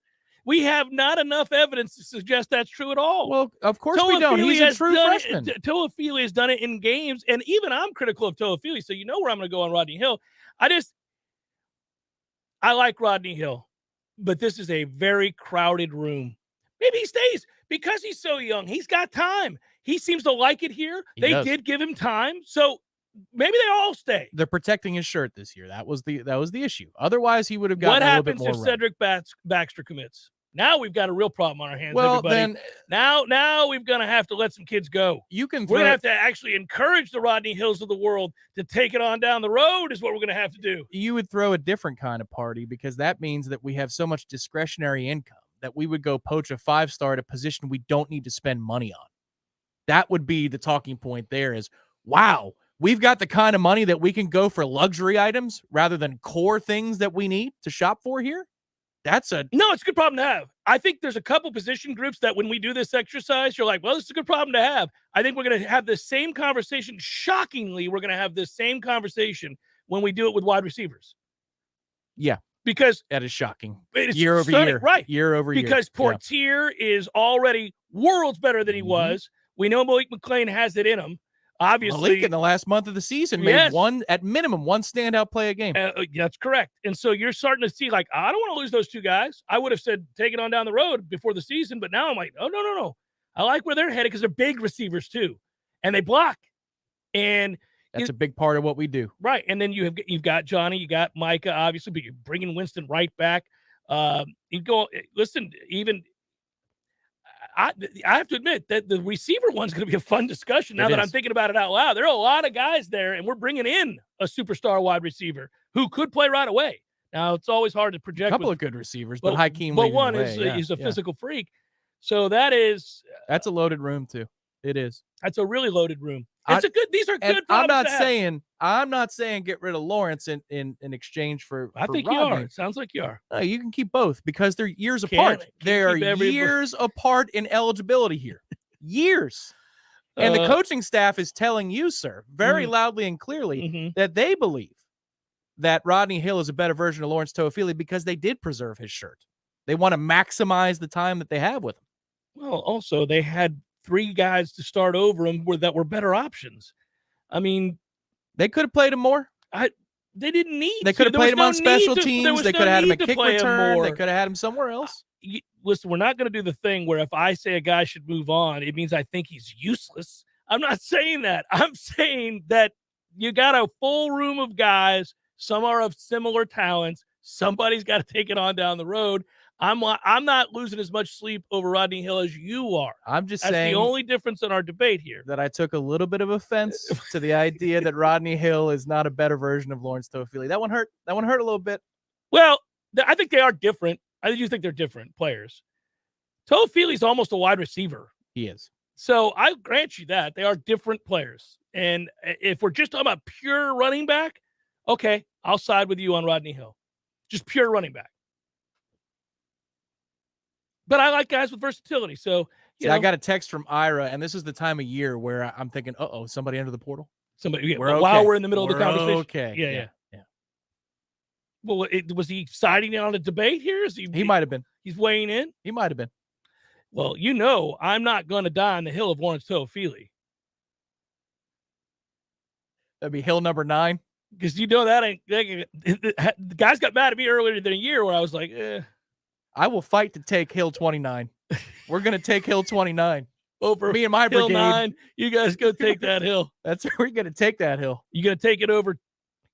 We have not enough evidence to suggest that's true at all. Well, of course we don't. He's a true freshman. Toafili has done it in games, and even I'm critical of Toafili, so you know where I'm going to go on Rodney Hill. I like Rodney Hill, but this is a very crowded room. Maybe he stays because he's so young. He's got time. He seems to like it here. They did give him time, so maybe they all stay. They're protecting his shirt this year. That was the issue. Otherwise, he would have gotten a little bit more. What happens if Cedric Baxter commits? Now we've got a real problem on our hands, Well, everybody. then Now we're going to have to let some kids go. you can We're going to have to actually encourage the Rodney Hills of the world to take it on down the road is what we're going to have to do. you would throw a different kind of party because that means that we have so much discretionary income that we would go poach a 5-star at a position we don't need to spend money on. That would be the talking point there is, wow, we've got the kind of money that we can go for luxury items rather than core things that we need to shop for here. No, it's a good problem to have. I think there's a couple position groups that when we do this exercise, you're like, well, this is a good problem to have. I think we're going to have the same conversation. Shockingly, we're going to have this same conversation when we do it with wide receivers. Yeah. Because that is shocking. It's year over stunning, year. Right. Year over year. Because Portier is already worlds better than he was. We know Malik McClain has it in him. Obviously, Malik in the last month of the season made at minimum one standout play a game. That's correct. And so you're starting to see, like, I don't want to lose those two guys. I would have said take it on down the road before the season, but now I'm like, oh, no. I like where they're headed because they're big receivers too, and they block. And that's a big part of what we do. Right. And then you've got Johnny, you got Micah, obviously, but you're bringing Winston right back. Even I have to admit that the receiver one's going to be a fun discussion now that I'm thinking about it out loud. There are a lot of guys there, and we're bringing in a superstar wide receiver who could play right away. Now, it's always hard to project. A couple of good receivers, but Hakeem. But one is a physical freak. So that's a loaded room too. It is. That's a really loaded room. These are good. I'm not saying get rid of Lawrence in exchange for. I think Rodney. You are. It sounds like you are. No, you can keep both because they're years apart. They are years apart in eligibility here. Years. And the coaching staff is telling you, sir, very loudly and clearly that they believe that Rodney Hill is a better version of Lawrence Toafili because they did preserve his shirt. They want to maximize the time that they have with him. Well, also they had 3 guys to start over him that were better options. I mean, they could have played him more. They didn't need. They could have played him on special teams. They could have had him a kick return. They could have had him somewhere else. Listen, we're not going to do the thing where if I say a guy should move on, it means I think he's useless. I'm not saying that. I'm saying that you got a full room of guys. Some are of similar talents. Somebody's got to take it on down the road. I'm not losing as much sleep over Rodney Hill as you are. I'm just saying that's the only difference in our debate here. That I took a little bit of offense to the idea that Rodney Hill is not a better version of Lawrence Toafili. That one hurt. That one hurt a little bit. Well, I think they are different. I do think they're different players. Toafili's almost a wide receiver. He is. So I grant you that. They are different players. And if we're just talking about pure running back, okay, I'll side with you on Rodney Hill. Just pure running back. But I like guys with versatility. So I got a text from Ira, and this is the time of year where I'm thinking, somebody entered the portal? Somebody, while we're in the middle of the conversation. Okay. Yeah. Well, was he siding in on a debate here? He might have been. He's weighing in? He might have been. Well, I'm not going to die on the hill of Lawrence Toafili. That'd be hill number 9. Because the guys got mad at me earlier than a year where I was like, I will fight to take hill 29. We're going to take hill 29. Over me and my hill brigade. 9, you guys go take that hill. That's where we're going to take that hill. You going to take it over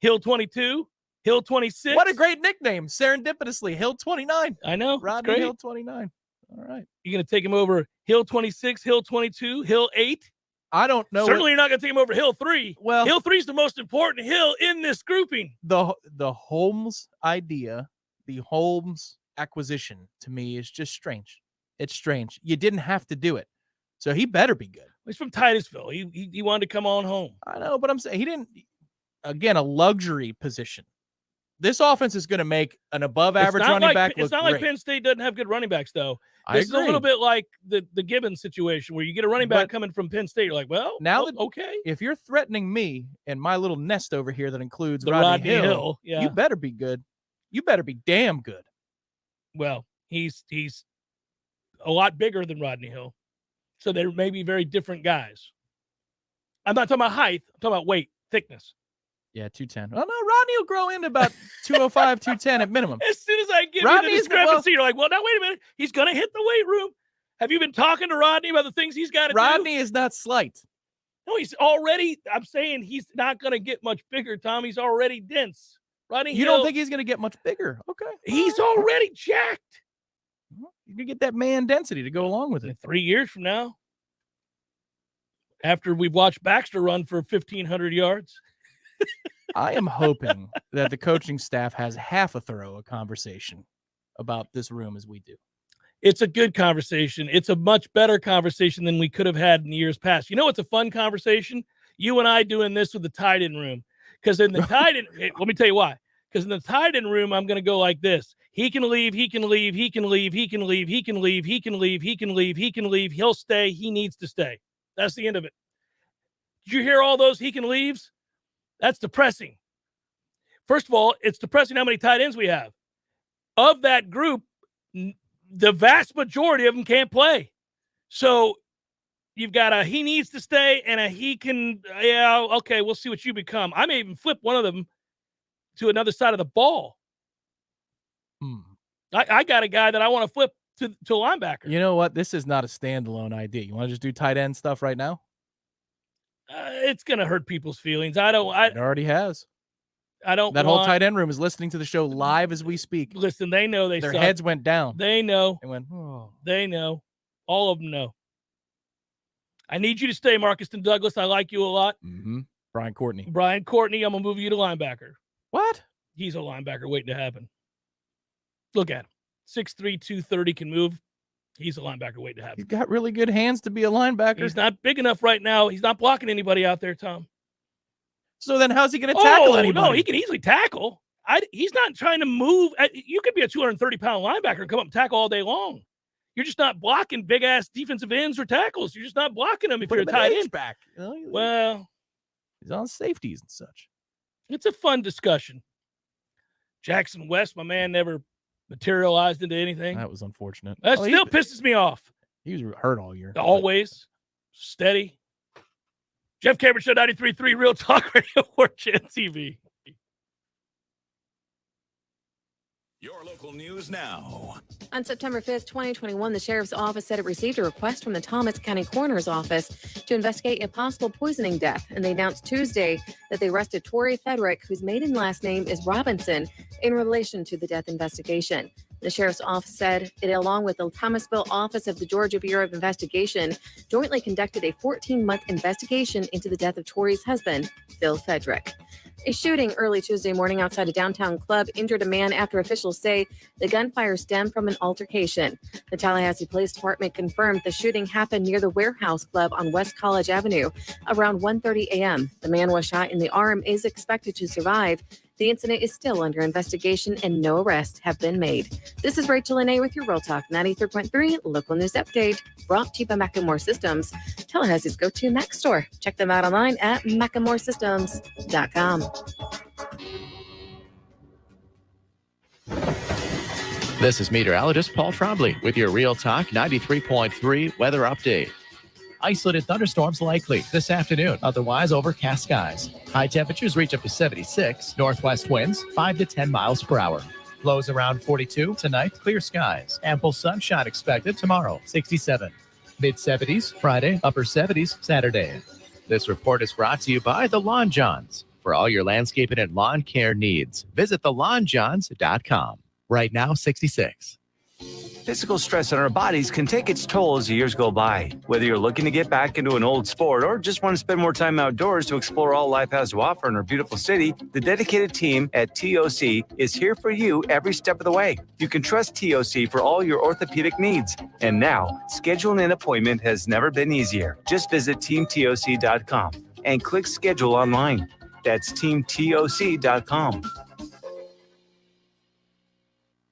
hill 22, hill 26? What a great nickname. Serendipitously, hill 29. I know. Rodney Hill 29. All right. You going to take him over hill 26, hill 22, hill 8? I don't know. Certainly you're not going to take him over hill 3. Well, hill 3 is the most important hill in this grouping. The Holmes idea, the Holmes acquisition to me is just strange. It's strange. You didn't have to do it. So he better be good. He's from Titusville. He wanted to come on home. I know, but I'm saying he didn't. Again, a luxury position. This offense is going to make an above-average running back look It's not great. like Penn State doesn't have good running backs, though. This is a little bit like the Gibbons situation where you get a running back coming from Penn State. You're like, well, okay. If you're threatening me and my little nest over here that includes the Rodney Hill, yeah. You better be good. You better be damn good. Well, he's a lot bigger than Rodney Hill. So they may be very different guys. I'm not talking about height. I'm talking about weight, thickness. Yeah, 210. Oh, no, Rodney will grow into about 205, 210 at minimum. As soon as I give you the discrepancy, you're like, well, now, wait a minute. He's going to hit the weight room. Have you been talking to Rodney about the things he's got to do? Rodney is not slight. No, I'm saying he's not going to get much bigger, Tom. He's already dense. Rodney You Hill, don't think he's going to get much bigger? Okay. He's already jacked. You can get that man density to go along with it. 3 years from now, after we've watched Baxter run for 1,500 yards. I am hoping that the coaching staff has half a thorough conversation about this room as we do. It's a good conversation. It's a much better conversation than we could have had in years past. You know what's a fun conversation? You and I doing this with the tight end room. Because in the tight end, let me tell you why. Because in the tight end room, I'm going to go like this. He can leave, he can leave, he can leave, he can leave, he can leave, he can leave, he can leave, he can leave, he'll stay, he needs to stay. That's the end of it. Did you hear all those he can leaves? That's depressing. First of all, it's depressing how many tight ends we have. Of that group, the vast majority of them can't play. So you've got a he needs to stay and a he can, yeah, okay, we'll see what you become. I may even flip one of them to another side of the ball. I got a guy that I want to flip to a linebacker. You know what? This is not a standalone idea. You want to just do tight end stuff right now? It's going to hurt people's feelings. It already has. That whole tight end room is listening to the show live as we speak. Listen, they know their heads went down. They know. They went, oh. They know. All of them know. I need you to stay, Marcus and Douglas. I like you a lot. Mm-hmm. Brian Courtney, I'm going to move you to linebacker. What? He's a linebacker waiting to happen. Look at him. 6'3", 230, can move. He's a linebacker waiting to happen. He's got really good hands to be a linebacker. He's not big enough right now. He's not blocking anybody out there, Tom. So then how's he going to tackle anybody? No, he can easily tackle. He's not trying to move. You could be a 230-pound linebacker and come up and tackle all day long. You're just not blocking big-ass defensive ends or tackles. You're just not blocking them if you're a tight end. Back. Well, he's on safeties and such. It's a fun discussion. Jackson West, my man, never materialized into anything. That was unfortunate. That still pisses me off. He was hurt all year. Always. Steady. Jeff Cameron Show, 93.3 Real Talk Radio, Warchant TV. Your local news now. On September 5th, 2021, the sheriff's office said it received a request from the Thomas County Coroner's Office to investigate a possible poisoning death. And they announced Tuesday that they arrested Torrey Federick, whose maiden last name is Robinson, in relation to the death investigation. The sheriff's office said it, along with the Thomasville office of the Georgia Bureau of Investigation, jointly conducted a 14-month investigation into the death of Torrey's husband, Bill Federick. A shooting early Tuesday morning outside a downtown club injured a man after officials say the gunfire stemmed from an altercation. The Tallahassee Police Department confirmed the shooting happened near the Warehouse Club on West College Avenue around 1:30 a.m. The man was shot in the arm, is expected to survive. The incident is still under investigation and no arrests have been made. This is Rachel Lene with your Real Talk 93.3 local news update, brought to you by Macklemore Systems, Tallahassee's go-to Mac store. Check them out online at MacklemoreSystems.com. This is meteorologist Paul Trombley with your Real Talk 93.3 weather update. Isolated thunderstorms likely this afternoon, otherwise overcast skies. High temperatures reach up to 76, northwest winds 5 to 10 miles per hour. Lows around 42 tonight, clear skies. Ample sunshine expected tomorrow, 67. Mid-70s Friday, upper 70s Saturday. This report is brought to you by the Lawn Johns. For all your landscaping and lawn care needs, visit thelawnjohns.com. Right now, 66. Physical stress on our bodies can take its toll as the years go by. Whether you're looking to get back into an old sport or just want to spend more time outdoors to explore all life has to offer in our beautiful city, the dedicated team at TOC is here for you every step of the way. You can trust TOC for all your orthopedic needs. And now, scheduling an appointment has never been easier. Just visit teamtoc.com and click schedule online. That's teamtoc.com.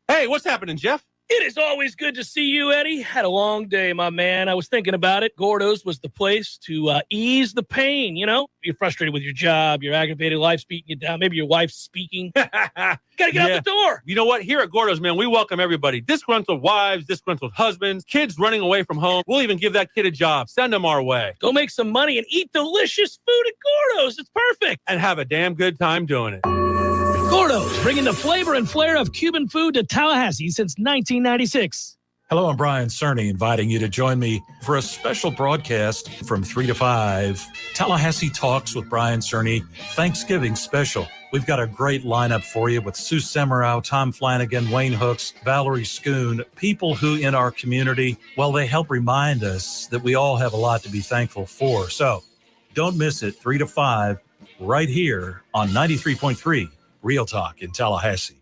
Hey, what's happening, Jeff? It is always good to see you, Eddie. Had a long day, my man. I was thinking about it. Gordo's was the place to ease the pain, you know? You're frustrated with your job. You're aggravated. Life's beating you down. Maybe your wife's speaking. Got to get out the door. You know what? Here at Gordo's, man, we welcome everybody. Disgruntled wives, disgruntled husbands, kids running away from home. We'll even give that kid a job. Send them our way. Go make some money and eat delicious food at Gordo's. It's perfect. And have a damn good time doing it. Gordo's, bringing the flavor and flair of Cuban food to Tallahassee since 1996. Hello, I'm Brian Cerny, inviting you to join me for a special broadcast from 3 to 5. Tallahassee Talks with Brian Cerny, Thanksgiving special. We've got a great lineup for you with Sue Semmerow, Tom Flanagan, Wayne Hooks, Valerie Schoon, people who in our community, well, they help remind us that we all have a lot to be thankful for. So don't miss it, 3 to 5, right here on 93.3 Real Talk in Tallahassee.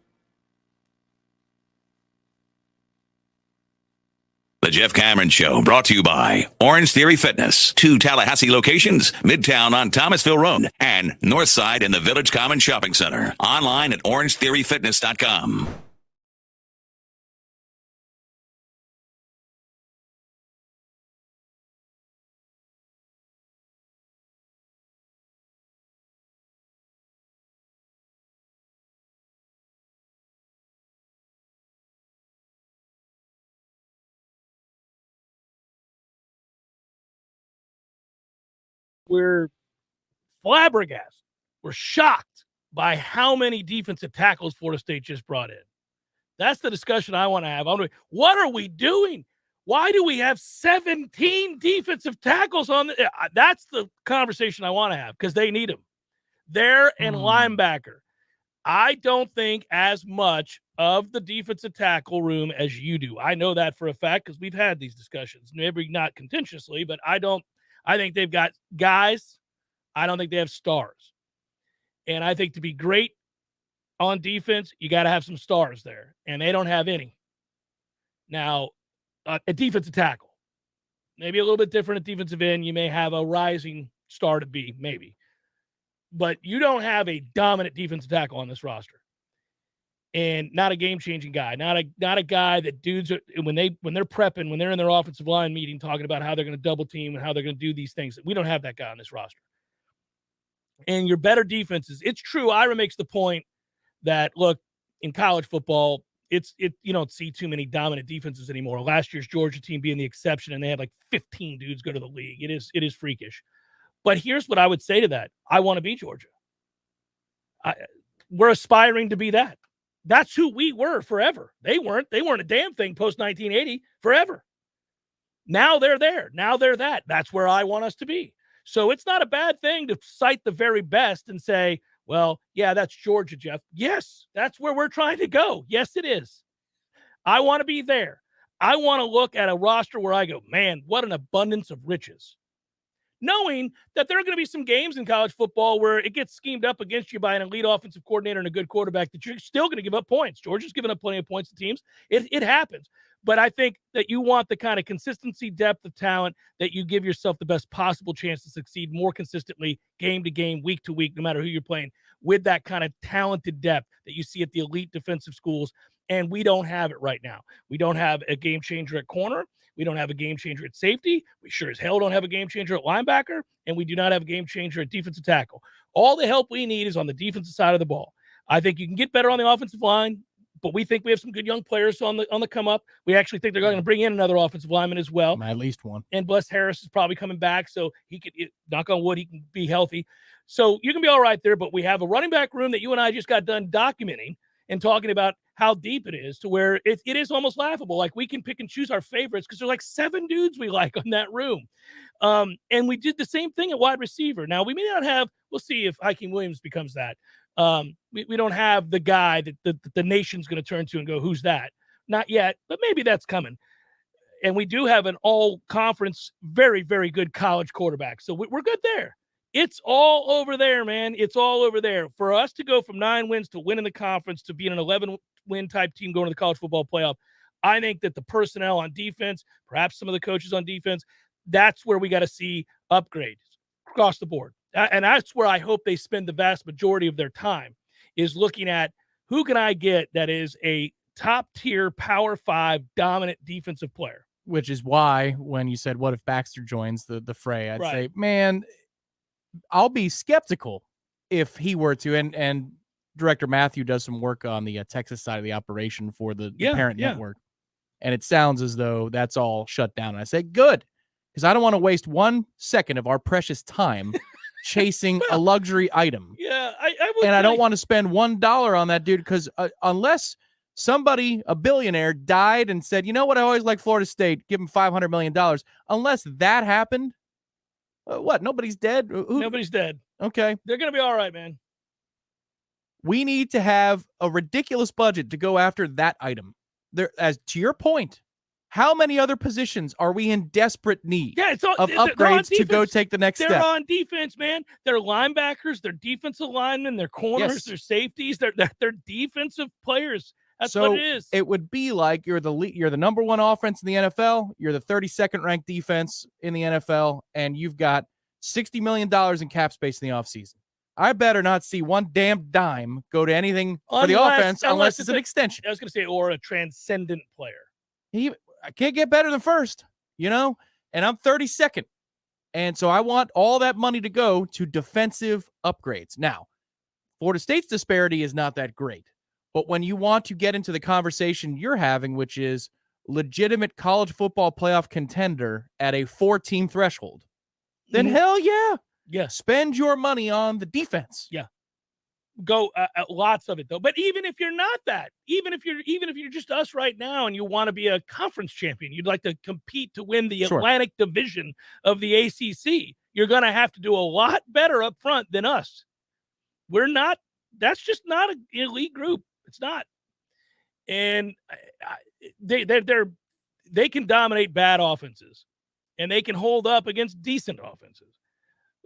The Jeff Cameron Show, brought to you by Orange Theory Fitness. 2 Tallahassee locations, Midtown on Thomasville Road and Northside in the Village Common Shopping Center. Online at orangetheoryfitness.com. We're flabbergasted. We're shocked by how many defensive tackles Florida State just brought in. That's the discussion I want to have. What are we doing? Why do we have 17 defensive tackles on the – that's the conversation I want to have because they need them. They're and linebacker. I don't think as much of the defensive tackle room as you do. I know that for a fact because we've had these discussions. Maybe not contentiously, but I think they've got guys. I don't think they have stars. And I think to be great on defense, you got to have some stars there. And they don't have any. Now, a defensive tackle, maybe a little bit different at defensive end. You may have a rising star to be, maybe. But you don't have a dominant defensive tackle on this roster. And not a game-changing guy. Not a guy that dudes are, when they're prepping, when they're in their offensive line meeting talking about how they're going to double team and how they're going to do these things. We don't have that guy on this roster. And your better defenses, it's true. Ira makes the point that, look, in college football, you don't see too many dominant defenses anymore. Last year's Georgia team being the exception, and they had like 15 dudes go to the league. It is freakish. But here's what I would say to that. I want to be Georgia. We're aspiring to be that. That's who we were forever. They weren't a damn thing post-1980 forever. Now they're there. Now they're that. That's where I want us to be. So it's not a bad thing to cite the very best and say, well, yeah, that's Georgia, Jeff. Yes, that's where we're trying to go. Yes, it is. I want to be there. I want to look at a roster where I go, man, what an abundance of riches. Knowing that there are going to be some games in college football where it gets schemed up against you by an elite offensive coordinator and a good quarterback that you're still going to give up points. Georgia's given up plenty of points to teams. It happens. But I think that you want the kind of consistency, depth of talent that you give yourself the best possible chance to succeed more consistently, game to game, week to week, no matter who you're playing, with that kind of talented depth that you see at the elite defensive schools. And we don't have it right now. We don't have a game changer at corner. We don't have a game changer at safety. We sure as hell don't have a game changer at linebacker. And we do not have a game changer at defensive tackle. All the help we need is on the defensive side of the ball. I think you can get better on the offensive line, but we think we have some good young players on the come up. We actually think they're going to bring in another offensive lineman as well. At least one. And Bless Harris is probably coming back, so he could, knock on wood, he can be healthy. So you can be all right there, but we have a running back room that you and I just got done documenting and talking about how deep it is to where it is almost laughable. Like we can pick and choose our favorites because there's like 7 dudes we like on that room. And we did the same thing at wide receiver. Now we may not have, we'll see if Hakeem Williams becomes that. We don't have the guy that the nation's going to turn to and go, who's that? Not yet, but maybe that's coming. And we do have an all-conference, very, very good college quarterback. So we're good there. It's all over there, man. It's all over there. For us to go from 9 wins to winning the conference to being an 11-win type team going to the college football playoff, I think that the personnel on defense, perhaps some of the coaches on defense, that's where we got to see upgrades across the board. And that's where I hope they spend the vast majority of their time, is looking at who can I get that is a top-tier Power 5 dominant defensive player. Which is why when you said, what if Baxter joins the fray, I'd say, man, I'll be skeptical if he were to. And Director Matthew does some work on the Texas side of the operation for the parent network. And it sounds as though that's all shut down. And I say, good, because I don't want to waste 1 second of our precious time chasing a luxury item. Yeah, I don't want to spend $1 on that dude because unless somebody, a billionaire, died and said, you know what, I always like Florida State, give him $500 million. Unless that happened, what? Nobody's dead? Nobody's dead. Okay. They're going to be all right, man. We need to have a ridiculous budget to go after that item. There, as to your point, how many other positions are we in desperate need of upgrades to go take the next step? They're on defense, man. They're linebackers, they're defensive linemen, they're corners, they're safeties, they're defensive players. That's what it is. It would be like you're the number one offense in the NFL, you're the 32nd ranked defense in the NFL, and you've got $60 million in cap space in the offseason. I better not see one damn dime go to anything for the offense unless it's an extension. I was going to say, or a transcendent player. I can't get better than first, and I'm 32nd. And so I want all that money to go to defensive upgrades. Now, Florida State's disparity is not that great. But when you want to get into the conversation you're having, which is legitimate college football playoff contender at a 4-team threshold, then hell yeah. Yeah. Spend your money on the defense. Yeah. Go lots of it though. But even if you're not that, even if you're just us right now and you want to be a conference champion, you'd like to compete to win the Atlantic Division of the ACC, you're going to have to do a lot better up front than us. We're not. That's just not an elite group. It's not. And they can dominate bad offenses, and they can hold up against decent offenses,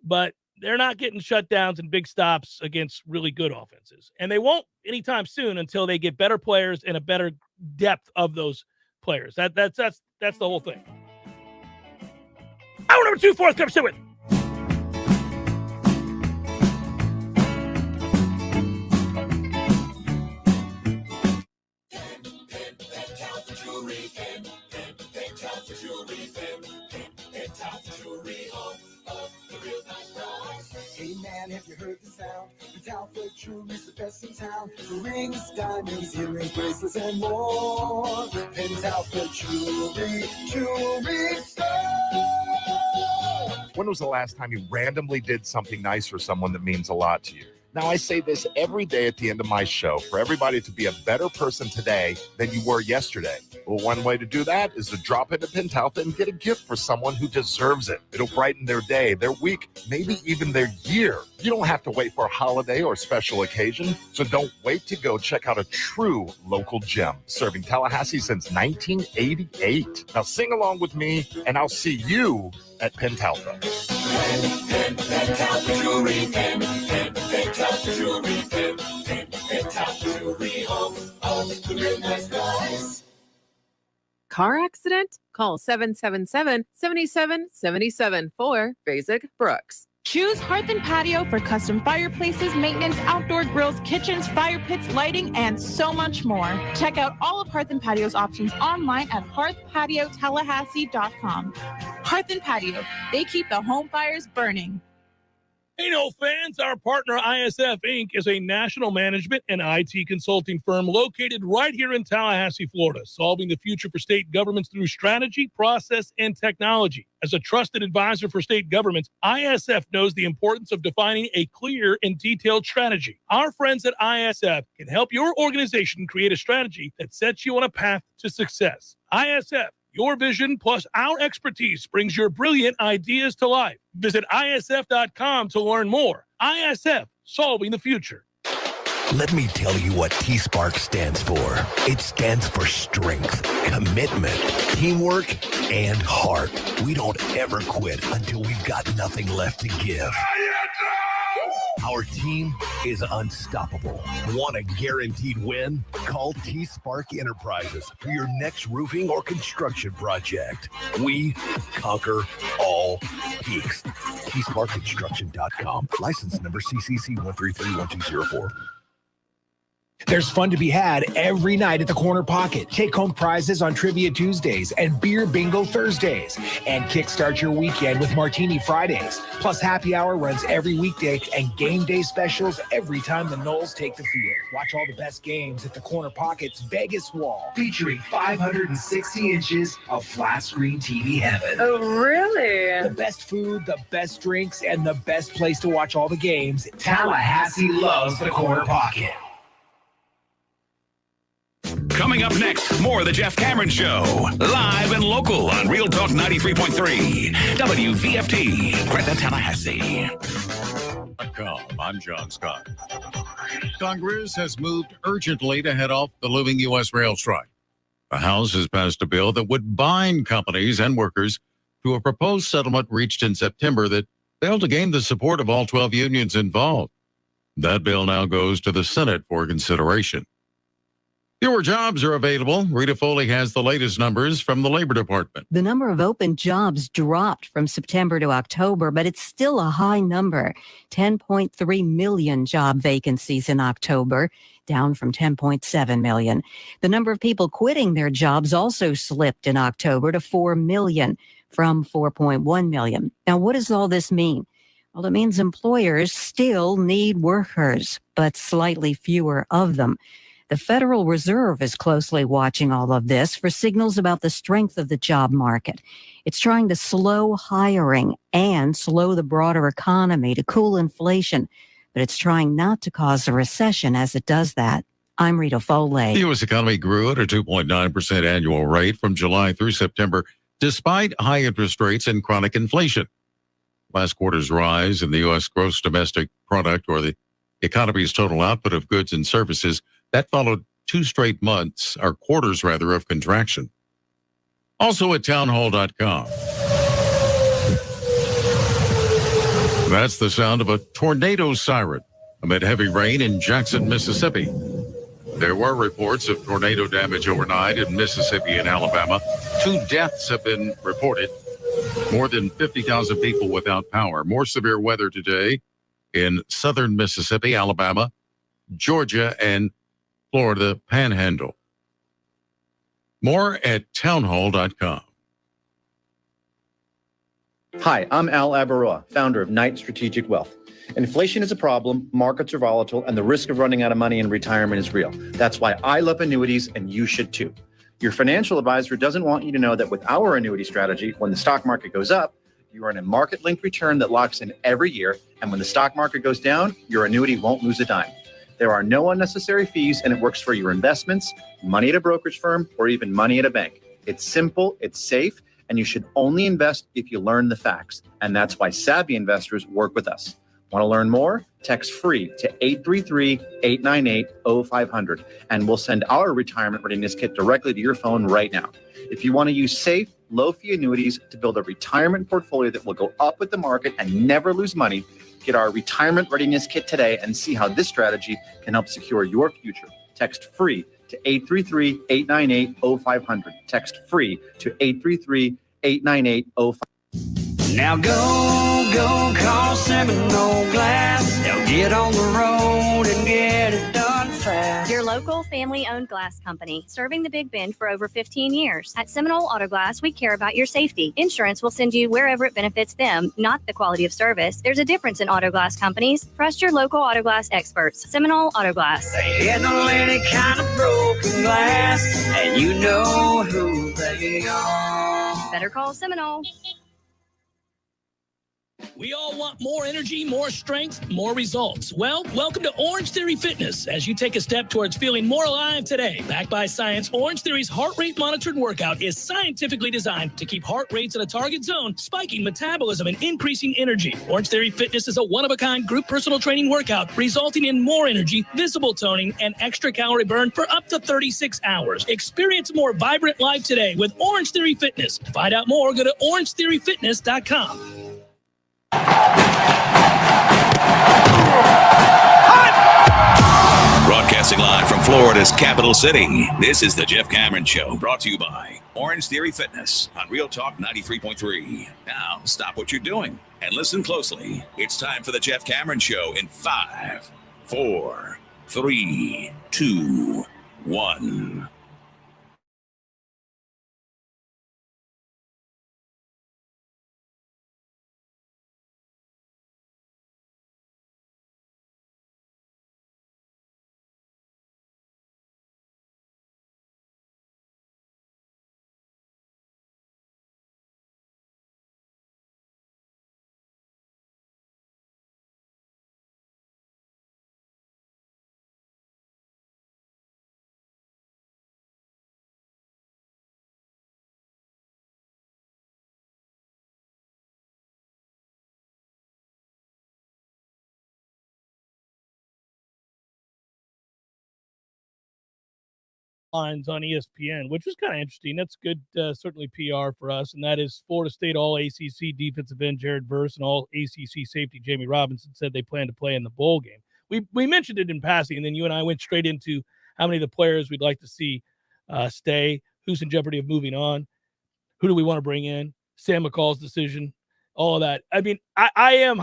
but they're not getting shutdowns and big stops against really good offenses. And they won't anytime soon until they get better players and a better depth of those players. That's the whole thing. Hour number 2, fourth cup, sit with. Hey man, have you heard the sound? The Talford Jewelry's the best in town. Rings, diamonds, earrings, bracelets, and more. Penn Talford Jewelry Store. When was the last time you randomly did something nice for someone that means a lot to you? Now, I say this every day at the end of my show for everybody to be a better person today than you were yesterday. Well, one way to do that is to drop into Penn Talford and get a gift for someone who deserves it. It'll brighten their day, their week, maybe even their year. You don't have to wait for a holiday or special occasion, so don't wait to go check out a true local gem serving Tallahassee since 1988. Now, sing along with me, and I'll see you at Penn Talford. Penn Talford Jewelry, Penn Talford Jewelry, Penn Talford Jewelry, home of the real nice guys. Car accident? Call 777-7777 for Basic Brooks. Choose Hearth and Patio for custom fireplaces, maintenance, outdoor grills, kitchens, fire pits, lighting, and so much more. Check out all of Hearth and Patio's options online at hearthpatiotallahassee.com. Hearth and Patio, they keep the home fires burning. Hey, no fans, our partner ISF Inc. is a national management and IT consulting firm located right here in Tallahassee, Florida, solving the future for state governments through strategy, process, and technology. As a trusted advisor for state governments, ISF knows the importance of defining a clear and detailed strategy. Our friends at ISF can help your organization create a strategy that sets you on a path to success. ISF, your vision plus our expertise brings your brilliant ideas to life. Visit ISF.com to learn more. ISF, solving the future. Let me tell you what T-Spark stands for. It stands for strength, commitment, teamwork, and heart. We don't ever quit until we've got nothing left to give. Our team is unstoppable. Want a guaranteed win? Call T-Spark Enterprises for your next roofing or construction project. We conquer all peaks. TSparkConstruction.com. License number CCC 1331204. There's fun to be had every night at the Corner Pocket. Take home prizes on Trivia Tuesdays and Beer Bingo Thursdays. And kickstart your weekend with Martini Fridays. Plus happy hour runs every weekday and game day specials every time the Noles take the field. Watch all the best games at the Corner Pocket's Vegas wall, featuring 560 inches of flat screen TV heaven. Oh, really? The best food, the best drinks, and the best place to watch all the games. Tallahassee loves the Corner Pocket. Coming up next, more of the Jeff Cameron Show. Live and local on Real Talk 93.3. WVFT, Gretna, Tallahassee. I'm John Scott. Congress has moved urgently to head off the looming U.S. rail strike. The House has passed a bill that would bind companies and workers to a proposed settlement reached in September that failed to gain the support of all 12 unions involved. That bill now goes to the Senate for consideration. Fewer jobs are available. Rita Foley has the latest numbers from the Labor Department. The number of open jobs dropped from September to October, but it's still a high number. 10.3 million job vacancies in October, down from 10.7 million. The number of people quitting their jobs also slipped in October to 4 million from 4.1 million. Now, what does all this mean? Well, it means employers still need workers, but slightly fewer of them. The Federal Reserve is closely watching all of this for signals about the strength of the job market. It's trying to slow hiring and slow the broader economy to cool inflation, but it's trying not to cause a recession as it does that. I'm Rita Foley. The U.S. economy grew at a 2.9% annual rate from July through September, despite high interest rates and chronic inflation. Last quarter's rise in the U.S. gross domestic product, or the economy's total output of goods and services, that followed 2 straight months, or quarters rather, of contraction. Also at townhall.com. That's the sound of a tornado siren amid heavy rain in Jackson, Mississippi. There were reports of tornado damage overnight in Mississippi and Alabama. 2 deaths have been reported. More than 50,000 people without power. More severe weather today in southern Mississippi, Alabama, Georgia, and Florida Panhandle. More at townhall.com. Hi, I'm Al Abaroa, founder of Knight Strategic Wealth. Inflation is a problem, markets are volatile, and the risk of running out of money in retirement is real. That's why I love annuities, and you should too. Your financial advisor doesn't want you to know that with our annuity strategy, when the stock market goes up, you earn a market-linked return that locks in every year, and when the stock market goes down, your annuity won't lose a dime. There are no unnecessary fees, and it works for your investments, money at a brokerage firm, or even money at a bank. It's simple, it's safe, and you should only invest if you learn the facts. And that's why savvy investors work with us. Want to learn more? Text FREE to 833-898-0500, and we'll send our retirement readiness kit directly to your phone right now. If you want to use safe, low-fee annuities to build a retirement portfolio that will go up with the market and never lose money, get our retirement readiness kit today and see how this strategy can help secure your future. Text FREE to 833-898-0500. Text FREE to 833-898-0500. Now go call Seminole Glass. They'll get on the road and get it done fast. Your local family-owned glass company, serving the Big Bend for over 15 years. At Seminole Auto Glass, we care about your safety. Insurance will send you wherever it benefits them, not the quality of service. There's a difference in auto glass companies. Trust your local auto glass experts. Seminole Auto Glass. They handle any kind of broken glass, and you know who they are. Better call Seminole. We all want more energy, more strength, more results. Well, welcome to Orange Theory Fitness as you take a step towards feeling more alive today. Backed by science, Orange Theory's heart rate monitored workout is scientifically designed to keep heart rates in a target zone, spiking metabolism and increasing energy. Orange Theory Fitness is a one-of-a-kind group personal training workout resulting in more energy, visible toning, and extra calorie burn for up to 36 hours. Experience a more vibrant life today with Orange Theory Fitness. To find out more, go to orangetheoryfitness.com. Broadcasting live from Florida's capital city, this is the Jeff Cameron Show, brought to you by Orange Theory Fitness on Real Talk 93.3. Now, stop what you're doing and listen closely. It's time for the Jeff Cameron Show in 5, 4, 3, 2, 1. lines on ESPN, which is kind of interesting. That's good, certainly PR for us, and that is Florida State All-ACC defensive end Jared Verse and All-ACC safety Jamie Robinson said they plan to play in the bowl game. We mentioned it in passing, and then you and I went straight into how many of the players we'd like to see stay, who's in jeopardy of moving on, who do we want to bring in, Sam McCall's decision, all of that. I mean, I am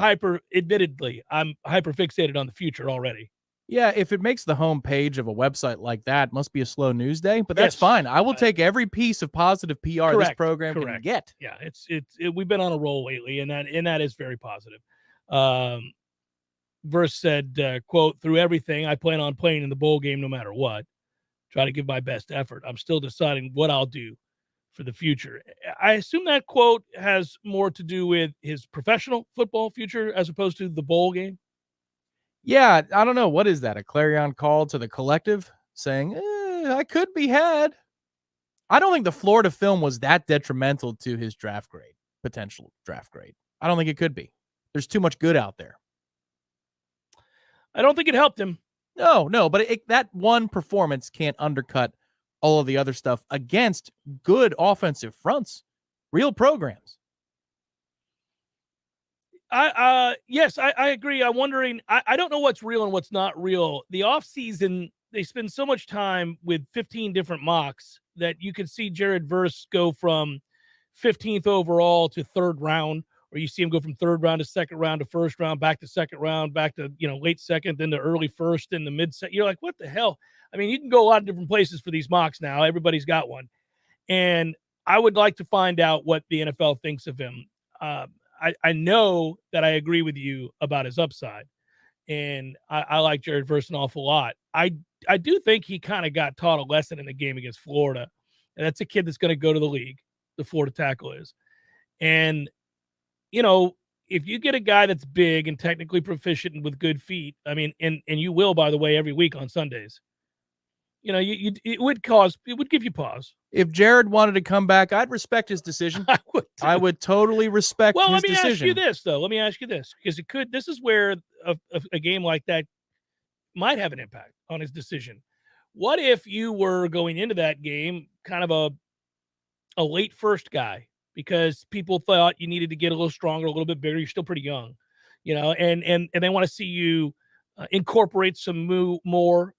admittedly, I'm hyper fixated on the future already. Yeah, if it makes the home page of a website like that, it must be a slow news day, but that's Yes. fine. I will take every piece of positive PR this program can get. Yeah, we've been on a roll lately, and that is very positive. Verse said, quote, "Through everything, I plan on playing in the bowl game no matter what. Try to give my best effort. I'm still deciding what I'll do for the future." I assume that quote has more to do with his professional football future as opposed to the bowl game. Yeah, I don't know. What is that? A clarion call to the collective saying, I could be had. I don't think the Florida film was that detrimental to his potential draft grade. I don't think it could be. There's too much good out there. I don't think it helped him. No, but that one performance can't undercut all of the other stuff against good offensive fronts, real programs. Yes, I agree. I'm wondering, I don't know what's real and what's not real. The offseason, they spend so much time with 15 different mocks that you could see Jared Verse go from 15th overall to third round, or you see him go from third round to second round to first round, back to second round, back to, late second, then to early first, then the mid second. You're like, what the hell? I mean, you can go a lot of different places for these mocks now. Everybody's got one. And I would like to find out what the NFL thinks of him. I know that I agree with you about his upside, and I like Jared Verse an awful lot. I do think he kind of got taught a lesson in the game against Florida, and that's a kid that's going to go to the league, the Florida tackle is. And, if you get a guy that's big and technically proficient and with good feet, I mean, and you will, by the way, every week on Sundays, it would give you pause. If Jared wanted to come back, I'd respect his decision. I would totally respect his decision. Well, let me ask you this, though. Let me ask you this, because this is where a game like that might have an impact on his decision. What if you were going into that game kind of a late first guy because people thought you needed to get a little stronger, a little bit bigger? You're still pretty young, and they want to see you incorporate some more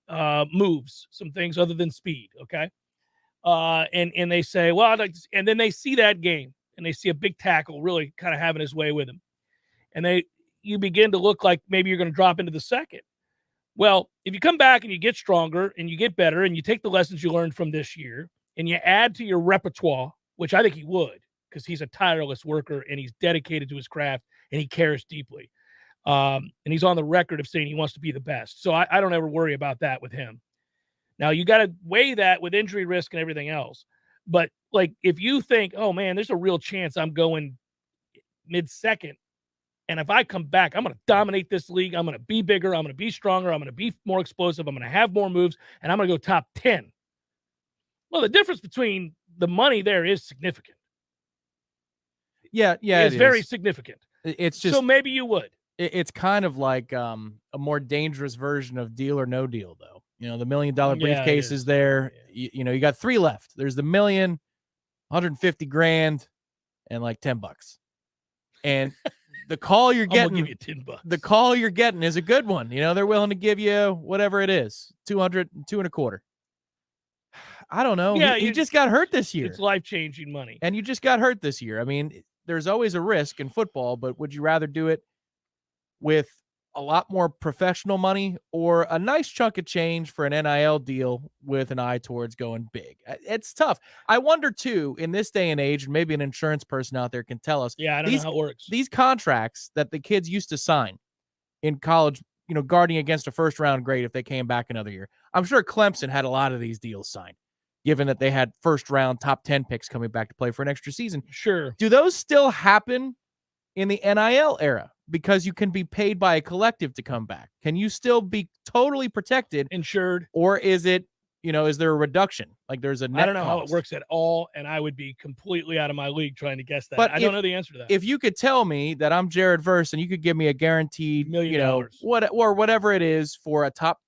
moves, some things other than speed. Okay. And they say, well, I'd like to, and then they see that game and they see a big tackle really kind of having his way with him. And you begin to look like maybe you're going to drop into the second. Well, if you come back and you get stronger and you get better and you take the lessons you learned from this year and you add to your repertoire, which I think he would, because he's a tireless worker and he's dedicated to his craft and he cares deeply. And he's on the record of saying he wants to be the best. So I don't ever worry about that with him. Now, you got to weigh that with injury risk and everything else. But, if you think, oh, man, there's a real chance I'm going mid-second, and if I come back, I'm going to dominate this league. I'm going to be bigger. I'm going to be stronger. I'm going to be more explosive. I'm going to have more moves, and I'm going to go top 10. Well, the difference between the money there is significant. Yeah, it's very significant. It's just so maybe you would. It's kind of like a more dangerous version of Deal or No Deal, though. The $1 million briefcase is there. Yeah. You got 3 left. There's the $1 million, $150,000, and like $10. And the call you're getting, I'm gonna give you $10. The call you're getting is a good one. They're willing to give you whatever it is, $200, $225. I don't know. Yeah, he just got hurt this year. It's life-changing money. And you just got hurt this year. I mean, there's always a risk in football, but would you rather do it with a lot more professional money or a nice chunk of change for an NIL deal with an eye towards going big? It's tough. I wonder, too, in this day and age, and maybe an insurance person out there can tell us. Yeah, I don't know how it works. These contracts that the kids used to sign in college, guarding against a first-round grade if they came back another year. I'm sure Clemson had a lot of these deals signed, given that they had first-round top 10 picks coming back to play for an extra season. Sure. Do those still happen in the NIL era? Because you can be paid by a collective to come back. Can you still be totally protected, insured, or is it, is there a reduction? Like there's a net I don't know cost. how it works at all, and I would be completely out of my league trying to guess that. But I don't know the answer to that. If you could tell me that I'm Jared Verse and you could give me a guaranteed $1 million, whatever it is for a top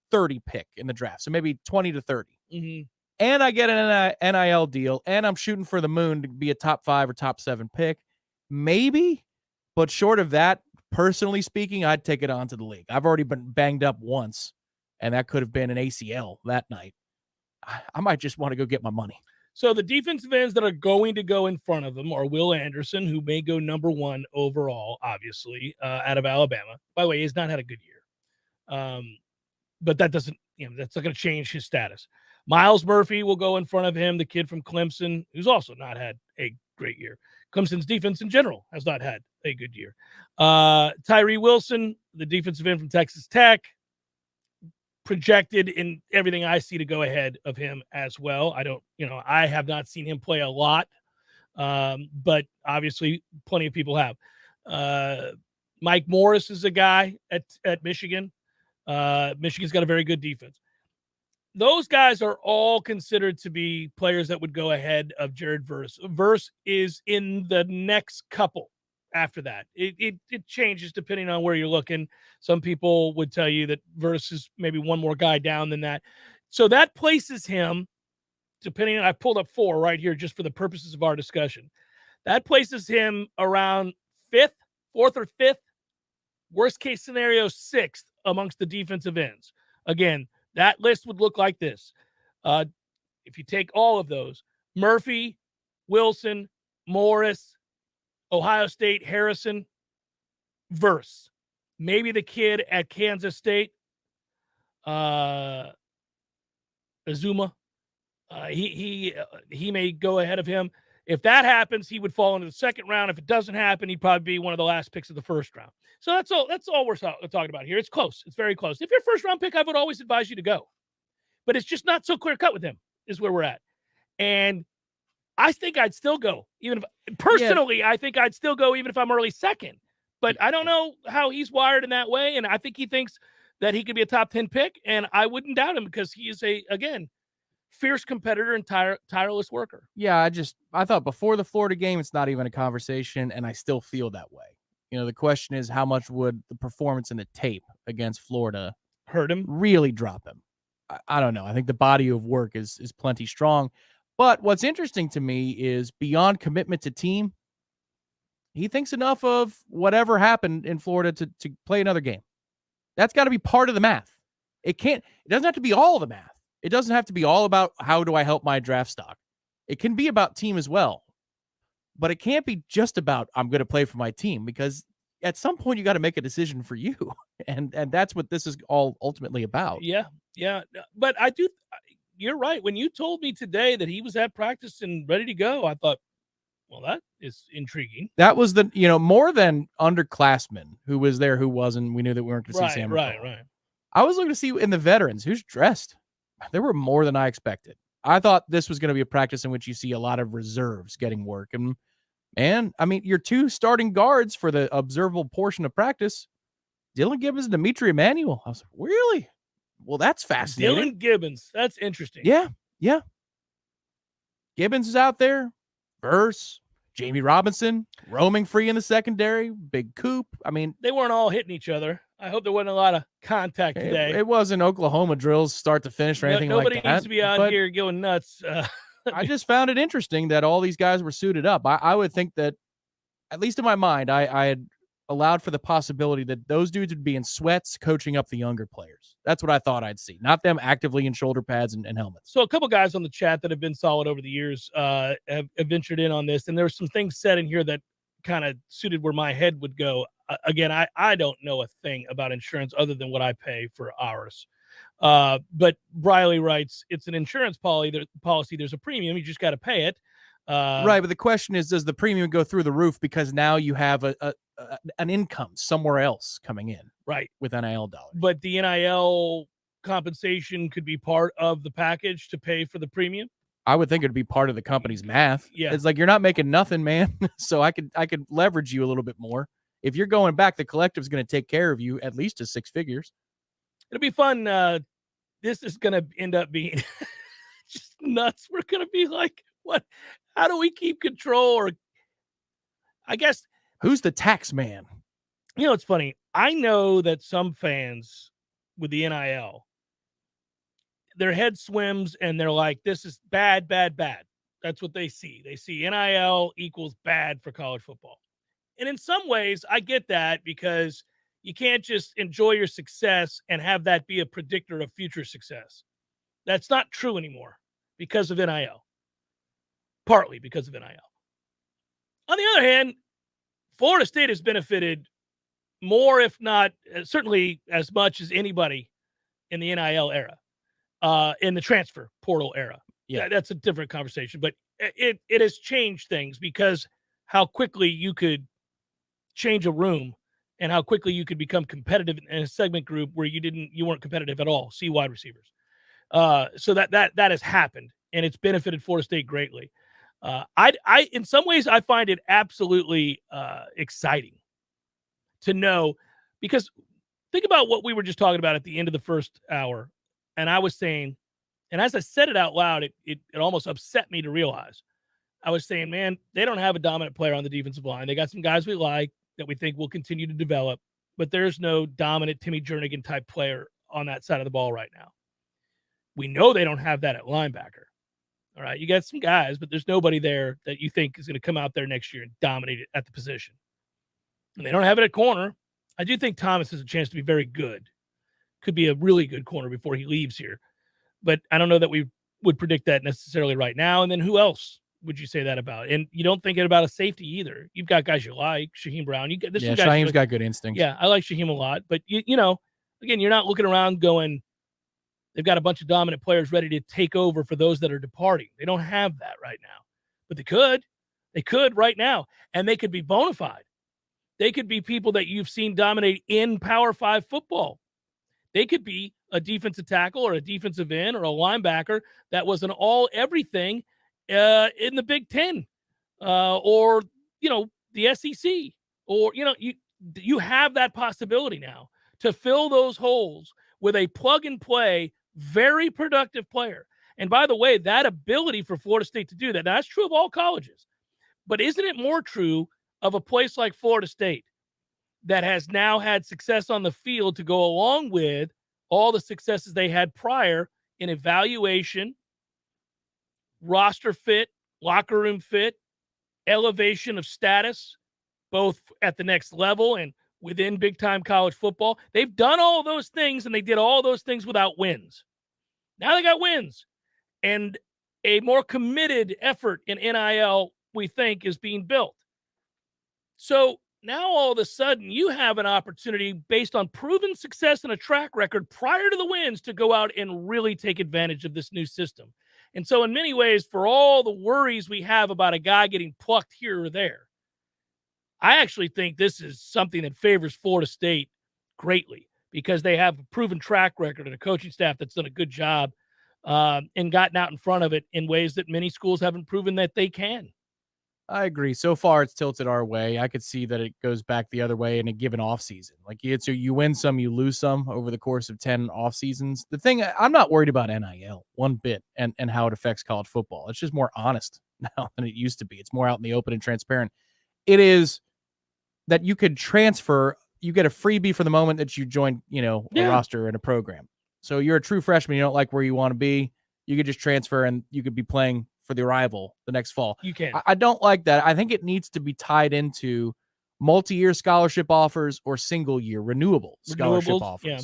30 pick in the draft, so maybe 20 to 30. Mhm. and I get an NIL deal, and I'm shooting for the moon to be a top 5 or top 7 pick, maybe. But short of that, personally speaking, I'd take it on to the league. I've already been banged up once, and that could have been an ACL that night. I might just want to go get my money. So the defensive ends that are going to go in front of him are Will Anderson, who may go number 1 overall, obviously, out of Alabama. By the way, he's not had a good year. But that doesn't, that's not going to change his status. Miles Murphy will go in front of him, the kid from Clemson, who's also not had a great year. Clemson's defense in general has not had a good year. Tyree Wilson, the defensive end from Texas Tech, projected in everything I see to go ahead of him as well. I have not seen him play a lot, but obviously plenty of people have. Mike Morris is a guy at Michigan. Michigan's got a very good defense. Those guys are all considered to be players that would go ahead of Jared Verse. Verse is in the next couple after that. It changes depending on where you're looking. Some people would tell you that Verse is maybe one more guy down than that. So that places him, depending on, I pulled up 4 right here just for the purposes of our discussion. That places him around 4th or 5th, worst case scenario, 6th amongst the defensive ends. Again, that list would look like this. If you take all of those, Murphy, Wilson, Morris, Ohio State, Harrison, Verse, maybe the kid at Kansas State, Azuma. He may go ahead of him. If that happens, he would fall into the second round. If it doesn't happen, he'd probably be one of the last picks of the first round. So that's all we're talking about here. It's close. It's very close. If you're a first round pick, I would always advise you to go. But it's just not so clear cut with him, is where we're at. And I think I'd still go. I think I'd still go even if I'm early second. But I don't know how he's wired in that way. And I think he thinks that he could be a top 10 pick. And I wouldn't doubt him because he is fierce competitor and tireless worker. Yeah, I thought before the Florida game, it's not even a conversation, and I still feel that way. The question is how much would the performance in the tape against Florida hurt him? Really drop him? I don't know. I think the body of work is plenty strong. But what's interesting to me is beyond commitment to team, he thinks enough of whatever happened in Florida to play another game. That's got to be part of the math. It doesn't have to be all the math. It doesn't have to be all about how do I help my draft stock. It can be about team as well. But it can't be just about I'm going to play for my team, because at some point you got to make a decision for you. And that's what this is all ultimately about. Yeah. But you're right. When you told me today that he was at practice and ready to go, I thought, well, that is intriguing. That was more than underclassmen who was there, who wasn't. We knew that we weren't going to see Sam. Right. I was looking to see in the veterans who's dressed. There were more than I expected. I thought this was going to be a practice in which you see a lot of reserves getting work. And I mean, your 2 starting guards for the observable portion of practice, Dylan Gibbons and Dimitri Emmanuel. I was like, really? Well, that's fascinating. Dylan Gibbons. That's interesting. Yeah. Gibbons is out there. Verse, Jamie Robinson, roaming free in the secondary. Big Coop. I mean, they weren't all hitting each other. I hope there wasn't a lot of contact today. It wasn't Oklahoma drills start to finish or anything like that. Nobody needs to be out here going nuts. I just found it interesting that all these guys were suited up. I would think that, at least in my mind, I had allowed for the possibility that those dudes would be in sweats coaching up the younger players. That's what I thought I'd see, not them actively in shoulder pads and helmets. So a couple guys on the chat that have been solid over the years have ventured in on this, and there were some things said in here that kind of suited where my head would go. Again, I don't know a thing about insurance other than what I pay for ours. But Briley writes, it's an insurance policy. There's a premium. You just got to pay it. Right. But the question is, does the premium go through the roof because now you have an income somewhere else coming in? Right. With NIL dollars. But the NIL compensation could be part of the package to pay for the premium. I would think it'd be part of the company's math. Yeah. It's like, you're not making nothing, man. So I could leverage you a little bit more. If you're going back, the collective's going to take care of you at least to 6 figures. It'll be fun. This is going to end up being just nuts. We're going to be like, what? How do we keep control? Or I guess, who's the tax man? It's funny. I know that some fans with the NIL, their head swims and they're like, this is bad, bad, bad. That's what they see. They see NIL equals bad for college football. And in some ways, I get that because you can't just enjoy your success and have that be a predictor of future success. That's not true anymore because of NIL. Partly because of NIL. On the other hand, Florida State has benefited more, if not certainly as much as anybody in the NIL era, in the transfer portal era. Yeah, that's a different conversation, but it has changed things because how quickly you could change a room and how quickly you could become competitive in a segment group where you weren't competitive at all. See wide receivers. So that has happened and it's benefited Florida State greatly. I in some ways I find it absolutely exciting to know, because think about what we were just talking about at the end of the first hour, and I was saying, and as I said it out loud, it almost upset me to realize. I was saying, man, they don't have a dominant player on the defensive line. They got some guys we like that we think will continue to develop, but there's no dominant Timmy Jernigan type player on that side of the ball right now. We know they don't have that at linebacker. All right, you got some guys, but there's nobody there that you think is going to come out there next year and dominate it at the position. And they don't have it at corner. I do think Thomas has a chance to be very good. Could be a really good corner before he leaves here. But I don't know that we would predict that necessarily right now. And then who else would you say that about? And you don't think it about a safety either. You've got guys you like, Shaheem Brown. Shaheem's got good instincts. Yeah, I like Shaheem a lot. But, you know, again, you're not looking around going, they've got a bunch of dominant players ready to take over for those that are departing. They don't have that right now. But they could. They could right now. And they could be bona fide. They could be people that you've seen dominate in Power 5 football. They could be a defensive tackle or a defensive end or a linebacker that was an all-everything in the Big Ten or, you know, the SEC. Or, you know, you have that possibility now to fill those holes with a plug-and-play, very productive player. And by the way, that ability for Florida State to do that, now that's true of all colleges. But isn't it more true of a place like Florida State that has now had success on the field to go along with all the successes they had prior in evaluation, roster fit, locker room fit, elevation of status, both at the next level and within big-time college football? They've done all those things, and they did all those things without wins. Now they got wins. And a more committed effort in NIL, we think, is being built. So now all of a sudden you have an opportunity based on proven success and a track record prior to the wins to go out and really take advantage of this new system. And so in many ways, for all the worries we have about a guy getting plucked here or there, I actually think this is something that favors Florida State greatly because they have a proven track record and a coaching staff that's done a good job and gotten out in front of it in ways that many schools haven't proven that they can. I agree. So far, it's tilted our way. I could see that it goes back the other way in a given offseason. Like, so you win some, you lose some over the course of 10 off seasons. The thing, I'm not worried about NIL one bit and how it affects college football. It's just more honest now than it used to be. It's more out in the open and transparent. It is that you could transfer, you get a freebie for the moment that you join, a roster and a program. So you're a true freshman, you don't like where you want to be, you could just transfer and you could be playing for the arrival the next fall. You can. I don't like that. I think it needs to be tied into multi-year scholarship offers or single-year renewable scholarship offers. Yeah.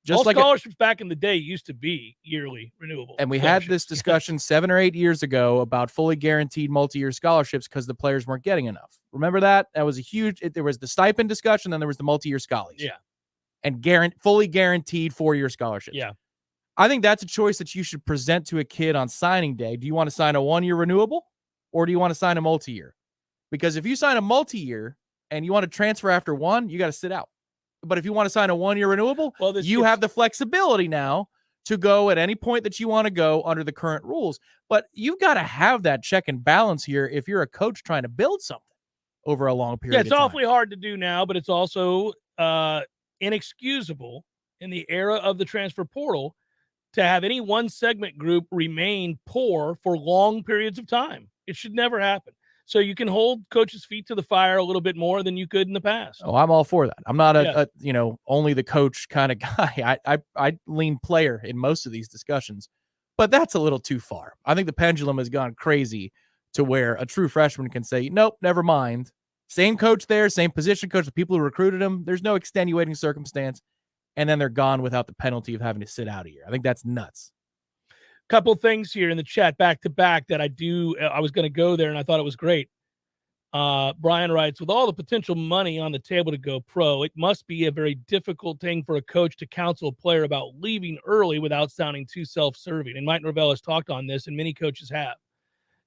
Just all like scholarships back in the day used to be yearly renewable. And we had this discussion 7 or 8 years ago about fully guaranteed multi-year scholarships because the players weren't getting enough. Remember that? That was a huge. There was the stipend discussion, then there was the multi-year scholars. Yeah. And fully guaranteed 4-year scholarships. Yeah. I think that's a choice that you should present to a kid on signing day. Do you want to sign a 1-year renewable or do you want to sign a multi-year? Because if you sign a multi-year and you want to transfer after one, you got to sit out. But if you want to sign a 1-year renewable, you have the flexibility now to go at any point that you want to go under the current rules. But you've got to have that check and balance here if you're a coach trying to build something over a long period of time. Yeah, it's awfully hard to do now, but it's also inexcusable in the era of the transfer portal to have any one segment group remain poor for long periods of time. It should never happen. So you can hold coaches' feet to the fire a little bit more than you could in the past. Oh, I'm all for that. I'm not Yeah. only the coach kind of guy. I lean player in most of these discussions, but that's a little too far. I think the pendulum has gone crazy to where a true freshman can say, nope, never mind. Same coach there, same position coach, the people who recruited him. There's no extenuating circumstance. And then they're gone without the penalty of having to sit out a year. I think that's nuts. Couple things here in the chat back to back that I was going to go there and I thought it was great. Brian writes, with all the potential money on the table to go pro, it must be a very difficult thing for a coach to counsel a player about leaving early without sounding too self-serving. And Mike Norvell has talked on this, and many coaches have.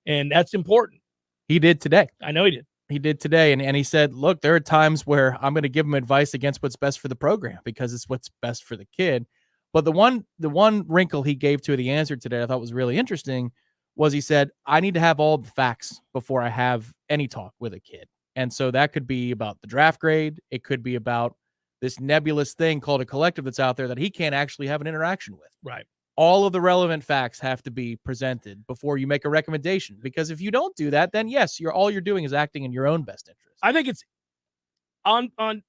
And that's important. He did today. I know he did. He did today. And he said, look, there are times where I'm going to give him advice against what's best for the program because it's what's best for the kid. But the one wrinkle he gave to the answer today I thought was really interesting was he said, I need to have all the facts before I have any talk with a kid. And so that could be about the draft grade. It could be about this nebulous thing called a collective that's out there that he can't actually have an interaction with. Right. All of the relevant facts have to be presented before you make a recommendation. Because if you don't do that, then yes, all you're doing is acting in your own best interest. I think it's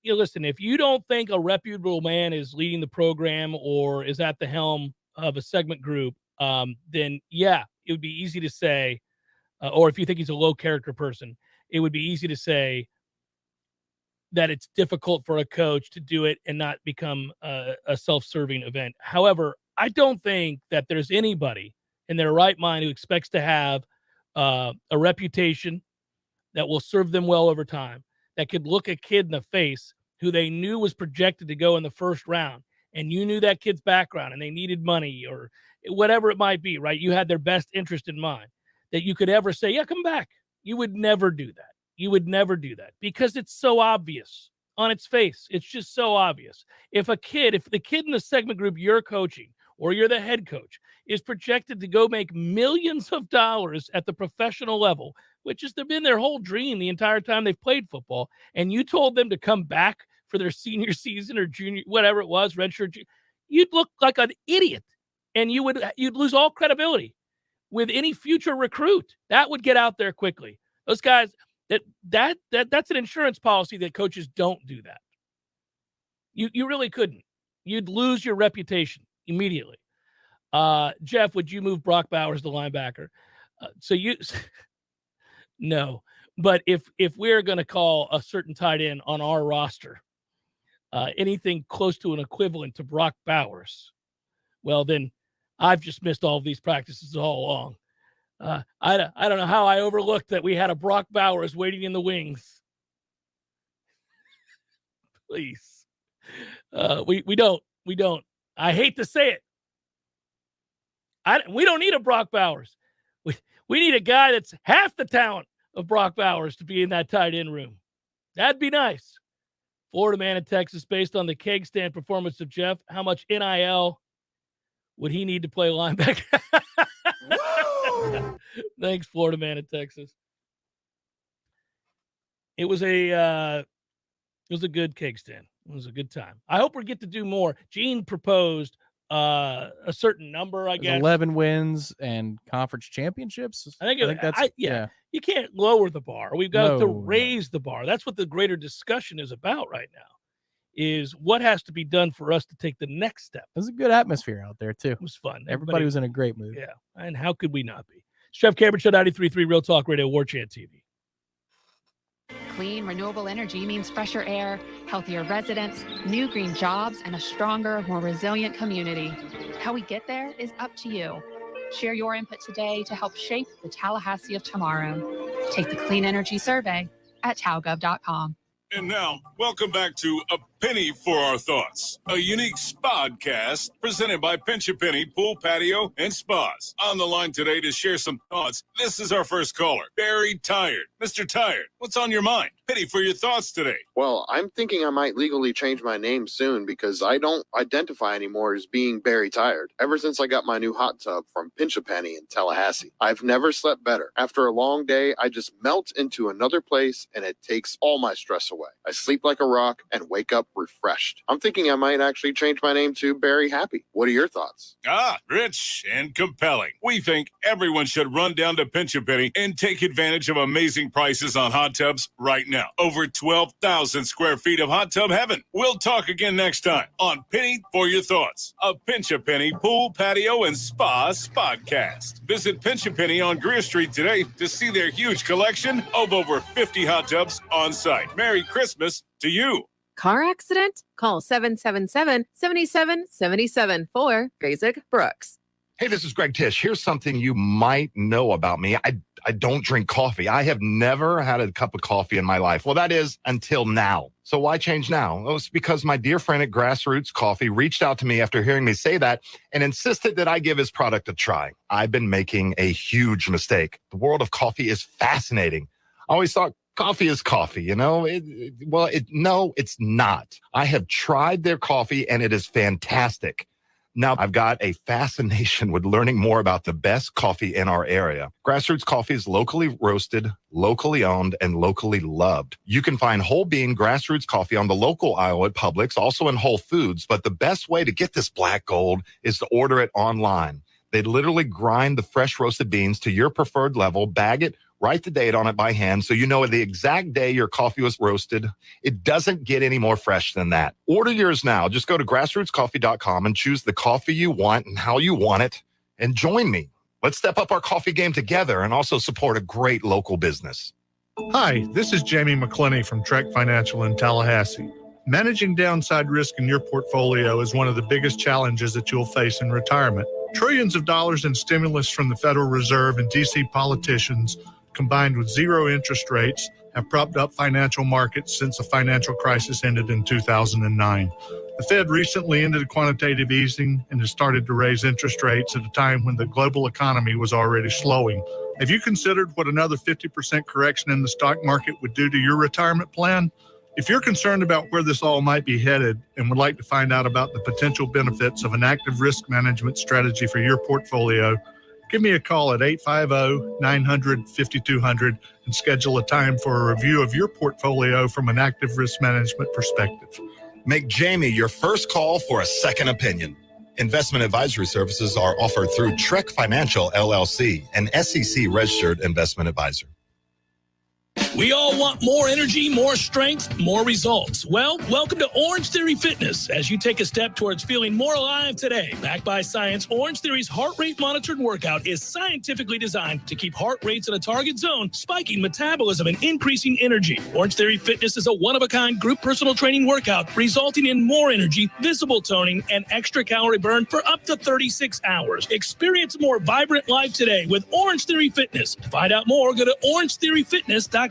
listen, if you don't think a reputable man is leading the program or is at the helm of a segment group, then yeah, it would be easy to say, or if you think he's a low character person, it would be easy to say that it's difficult for a coach to do it and not become a self-serving event. However, I don't think that there's anybody in their right mind who expects to have a reputation that will serve them well over time, that could look a kid in the face who they knew was projected to go in the first round, and you knew that kid's background and they needed money or whatever it might be, right? You had their best interest in mind, that you could ever say, yeah, come back. You would never do that. You would never do that because it's so obvious on its face. It's just so obvious. If the kid in the segment group you're coaching or you're the head coach is projected to go make millions of dollars at the professional level, which has been their whole dream the entire time they've played football, and you told them to come back for their senior season or junior, whatever it was, redshirt, you'd look like an idiot, and you'd lose all credibility with any future recruit. That would get out there quickly. Those guys, that's an insurance policy that coaches don't do that. You really couldn't. You'd lose your reputation immediately. Jeff, would you move Brock Bowers to linebacker? No. But if we're going to call a certain tight end on our roster anything close to an equivalent to Brock Bowers, well, then I've just missed all of these practices all along. I don't know how I overlooked that we had a Brock Bowers waiting in the wings. Please. We don't. I hate to say it. We don't need a Brock Bowers. We need a guy that's half the talent of Brock Bowers to be in that tight end room. That'd be nice. Florida man in Texas, based on the keg stand performance of Jeff, how much NIL would he need to play linebacker? Thanks, Florida man in Texas. It was a good keg stand. It was a good time. I hope we get to do more. Gene proposed a certain number, I guess. 11 wins and conference championships. I think that's yeah. You can't lower the bar. We've got to raise the bar. That's what the greater discussion is about right now, is what has to be done for us to take the next step. It was a good atmosphere out there, too. It was fun. Everybody was in a great mood. Yeah, and how could we not be? Jeff Cameron Show, 93.3 Real Talk Radio, Warchant TV. Clean, renewable energy means fresher air, healthier residents, new green jobs, and a stronger, more resilient community. How we get there is up to you. Share your input today to help shape the Tallahassee of tomorrow. Take the Clean Energy Survey at talgov.com. And now, welcome back to A Penny for Our Thoughts, a unique spodcast presented by Pinch A Penny Pool, Patio, and Spas. On the line today to share some thoughts, this is our first caller, Barry Tired. Mr. Tired, what's on your mind? Penny for your thoughts today. Well, I'm thinking I might legally change my name soon because I don't identify anymore as being Barry Tired. Ever since I got my new hot tub from Pinch A Penny in Tallahassee, I've never slept better. After a long day, I just melt into another place and it takes all my stress away. I sleep like a rock and wake up up refreshed. I'm thinking I might actually change my name to Barry Happy. What are your thoughts? Rich and compelling. We think everyone should run down to Pinch a Penny and take advantage of amazing prices on hot tubs right now. Over 12,000 square feet of hot tub heaven. We'll talk again next time on Penny for Your Thoughts, a Pinch a Penny pool, patio, and spa podcast. Visit Pinch a Penny on Greer Street today to see their huge collection of over 50 hot tubs on site. Merry Christmas to you. Car accident? Call 777-7777 for Basic Brooks. Hey, this is Greg Tish. Here's something you might know about me. I don't drink coffee. I have never had a cup of coffee in my life. Well, that is until now. So why change now? Well, it's because my dear friend at Grassroots Coffee reached out to me after hearing me say that and insisted that I give his product a try. I've been making a huge mistake. The world of coffee is fascinating. I always thought coffee is coffee, you know? No, it's not. I have tried their coffee and it is fantastic. Now, I've got a fascination with learning more about the best coffee in our area. Grassroots Coffee is locally roasted, locally owned, and locally loved. You can find whole bean Grassroots Coffee on the local aisle at Publix, also in Whole Foods, but the best way to get this black gold is to order it online. They literally grind the fresh roasted beans to your preferred level, bag it, write the date on it by hand so you know the exact day your coffee was roasted. It doesn't get any more fresh than that. Order yours now. Just go to grassrootscoffee.com and choose the coffee you want and how you want it, and join me. Let's step up our coffee game together and also support a great local business. Hi, this is Jamie McClenny from Trek Financial in Tallahassee. Managing downside risk in your portfolio is one of the biggest challenges that you'll face in retirement. Trillions of dollars in stimulus from the Federal Reserve and D.C. politicians, combined with zero interest rates, have propped up financial markets since the financial crisis ended in 2009. The Fed recently ended quantitative easing and has started to raise interest rates at a time when the global economy was already slowing. Have you considered what another 50% correction in the stock market would do to your retirement plan? If you're concerned about where this all might be headed and would like to find out about the potential benefits of an active risk management strategy for your portfolio, give me a call at 850-900-5200 and schedule a time for a review of your portfolio from an active risk management perspective. Make Jamie your first call for a second opinion. Investment advisory services are offered through Trek Financial, LLC, an SEC-registered investment advisor. We all want more energy, more strength, more results. Well, welcome to Orange Theory Fitness as you take a step towards feeling more alive today. Backed by science, Orange Theory's heart rate monitored workout is scientifically designed to keep heart rates in a target zone, spiking metabolism and increasing energy. Orange Theory Fitness is a one-of-a-kind group personal training workout resulting in more energy, visible toning, and extra calorie burn for up to 36 hours. Experience a more vibrant life today with Orange Theory Fitness. To find out more, go to orangetheoryfitness.com.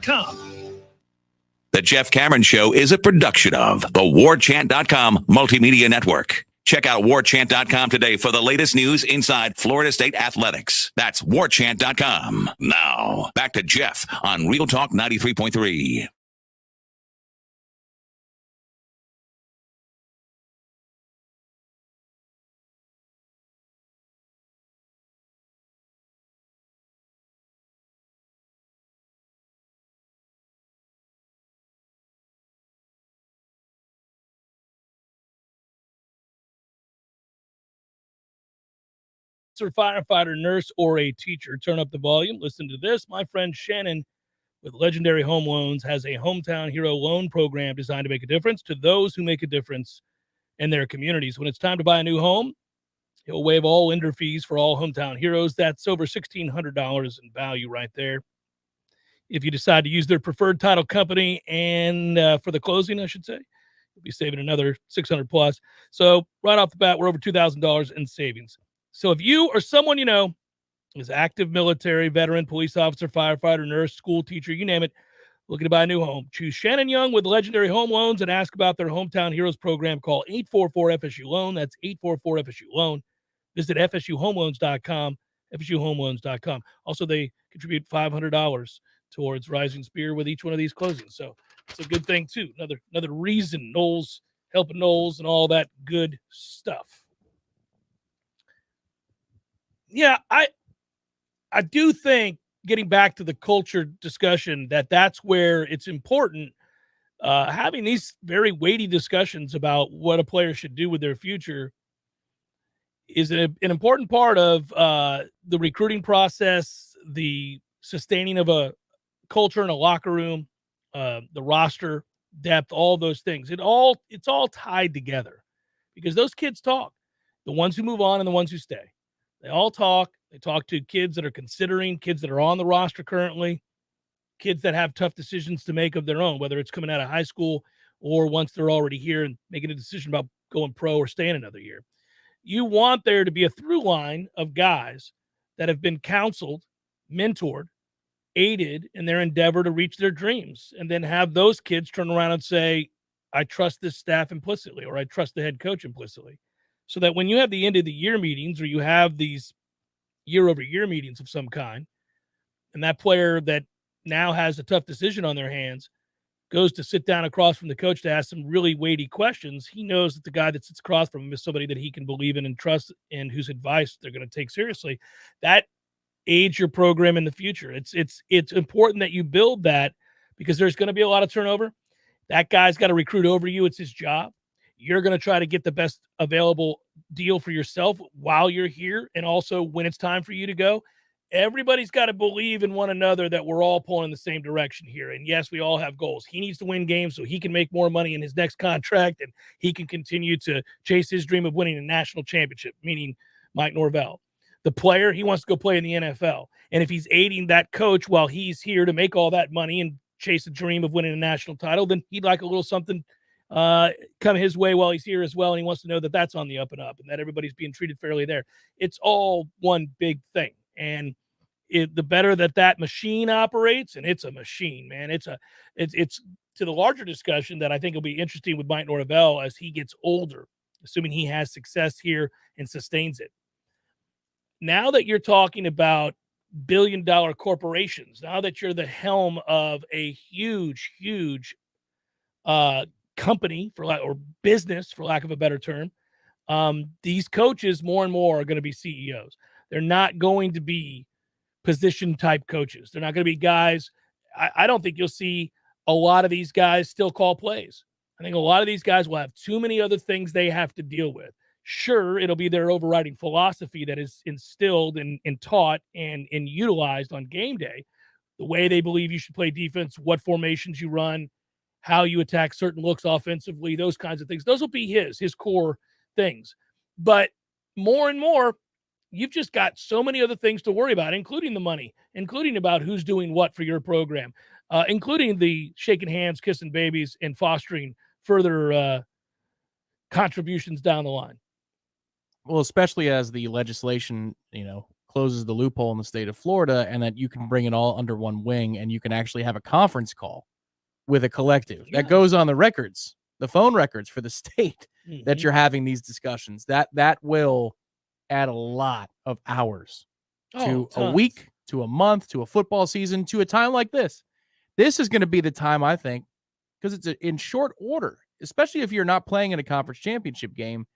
The Jeff Cameron Show is a production of the Warchant.com Multimedia Network. Check out Warchant.com today for the latest news inside Florida State athletics. That's Warchant.com. Now, back to Jeff on Real Talk 93.3. Or firefighter, nurse, or a teacher, turn up the volume. Listen to this. My friend Shannon with Legendary Home Loans has a hometown hero loan program designed to make a difference to those who make a difference in their communities. When it's time to buy a new home, he'll waive all lender fees for all hometown heroes. That's over $1,600 in value right there. If you decide to use their preferred title company and for the closing, I should say, you'll be saving another $600 plus. So right off the bat, we're over $2,000 in savings. So if you or someone you know is active military, veteran, police officer, firefighter, nurse, school teacher, you name it, looking to buy a new home, choose Shannon Young with Legendary Home Loans and ask about their Hometown Heroes program. Call 844-FSU-LOAN. That's 844-FSU-LOAN. Visit FSUHomeLoans.com, FSUHomeLoans.com. Also, they contribute $500 towards Rising Spear with each one of these closings. So it's a good thing, too. Another reason Knowles, helping Knowles and all that good stuff. Yeah, I do think, getting back to the culture discussion, that's where it's important having these very weighty discussions about what a player should do with their future is an important part of the recruiting process, the sustaining of a culture in a locker room, the roster depth, all those things. It's all tied together because those kids talk. The ones who move on and the ones who stay, they all talk. They talk to kids that are considering, kids that are on the roster currently, kids that have tough decisions to make of their own, whether it's coming out of high school or once they're already here and making a decision about going pro or staying another year. You want there to be a through line of guys that have been counseled, mentored, aided in their endeavor to reach their dreams, and then have those kids turn around and say, I trust this staff implicitly, or I trust the head coach implicitly. So that when you have the end of the year meetings, or you have these year over year meetings of some kind, and that player that now has a tough decision on their hands goes to sit down across from the coach to ask some really weighty questions, he knows that the guy that sits across from him is somebody that he can believe in and trust and whose advice they're going to take seriously. That aids your program in the future. It's important that you build that because there's going to be a lot of turnover. That guy's got to recruit over you. It's his job. You're going to try to get the best available deal for yourself while you're here and also when it's time for you to go. Everybody's got to believe in one another that we're all pulling in the same direction here. And yes, we all have goals. He needs to win games so he can make more money in his next contract and he can continue to chase his dream of winning a national championship, meaning Mike Norvell. The player, he wants to go play in the NFL. And if he's aiding that coach while he's here to make all that money and chase a dream of winning a national title, then he'd like a little something come his way while he's here as well. And he wants to know that that's on the up and up and that everybody's being treated fairly there. It's all one big thing. And the better that machine operates, and it's a machine, man. It's to the larger discussion that I think will be interesting with Mike Norvell as he gets older, assuming he has success here and sustains it. Now that you're talking about billion-dollar corporations, now that you're the helm of a huge company or business, for lack of a better term, these coaches more and more are going to be CEOs. They're not going to be position type coaches. They're not going to be guys. I don't think you'll see a lot of these guys still call plays. I think a lot of these guys will have too many other things they have to deal with. Sure, it'll be their overriding philosophy that is instilled and taught and utilized on game day. The way they believe you should play defense, what formations you run, how you attack certain looks offensively, those kinds of things. Those will be his core things. But more and more, you've just got so many other things to worry about, including the money, including about who's doing what for your program, including the shaking hands, kissing babies, and fostering further contributions down the line. Well, especially as the legislation, closes the loophole in the state of Florida and that you can bring it all under one wing and you can actually have a conference call with a collective that goes on the records, the phone records for the state that you're having these discussions. That will add a lot of hours to a week, to a month, to a football season, to a time like this. This is going to be the time, I think, because it's in short order, especially if you're not playing in a conference championship game.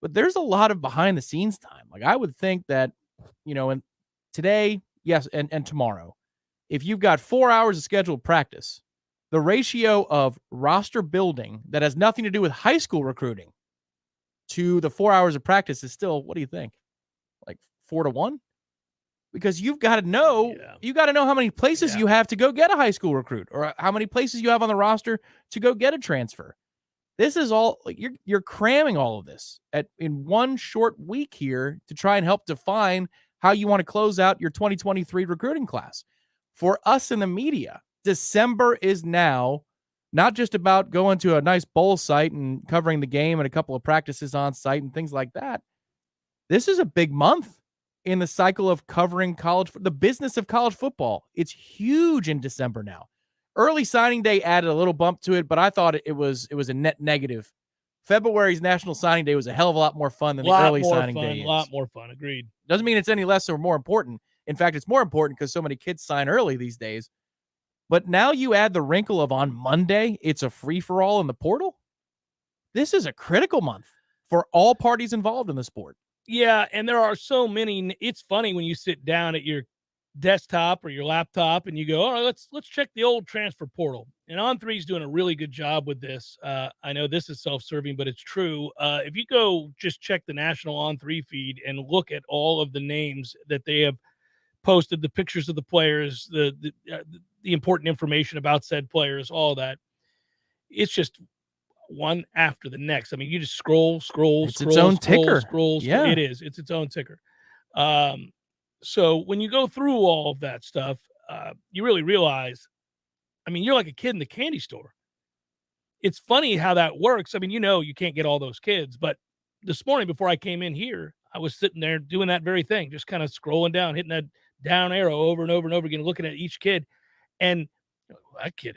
But there's a lot of behind the scenes time. Like I would think that, and today, yes, and tomorrow, if you've got 4 hours of scheduled practice, the ratio of roster building that has nothing to do with high school recruiting to the 4 hours of practice is still, what do you think? Like 4-1? Because you've got to know, how many places you have to go get a high school recruit or how many places you have on the roster to go get a transfer. This is all like you're cramming all of this in one short week here to try and help define how you want to close out your 2023 recruiting class. For us in the media, December is now not just about going to a nice bowl site and covering the game and a couple of practices on site and things like that. This is a big month in the cycle of covering the business of college football. It's huge in December now. Early signing day added a little bump to it, but I thought it was a net negative. February's National Signing Day was a hell of a lot more fun than the early signing day. A lot more fun. Agreed. Doesn't mean it's any less or more important. In fact, it's more important because so many kids sign early these days. But now you add the wrinkle of on Monday, it's a free-for-all in the portal. This is a critical month for all parties involved in the sport. Yeah, and there are so many. It's funny when you sit down at your desktop or your laptop and you go, all right, let's check the old transfer portal. And On3 is doing a really good job with this. I know this is self-serving, but it's true. If you go just check the national On3 feed and look at all of the names that they have posted, the pictures of the players, the important information about said players, all that, it's just one after the next. I mean, you just scroll. It's its own ticker. Yeah. It is. It's its own ticker. So when you go through all of that stuff, you really realize, I mean, you're like a kid in the candy store. It's funny how that works. I mean, you can't get all those kids, but this morning before I came in here, I was sitting there doing that very thing, just kind of scrolling down, hitting that down arrow over and over and over again, looking at each kid. And that kid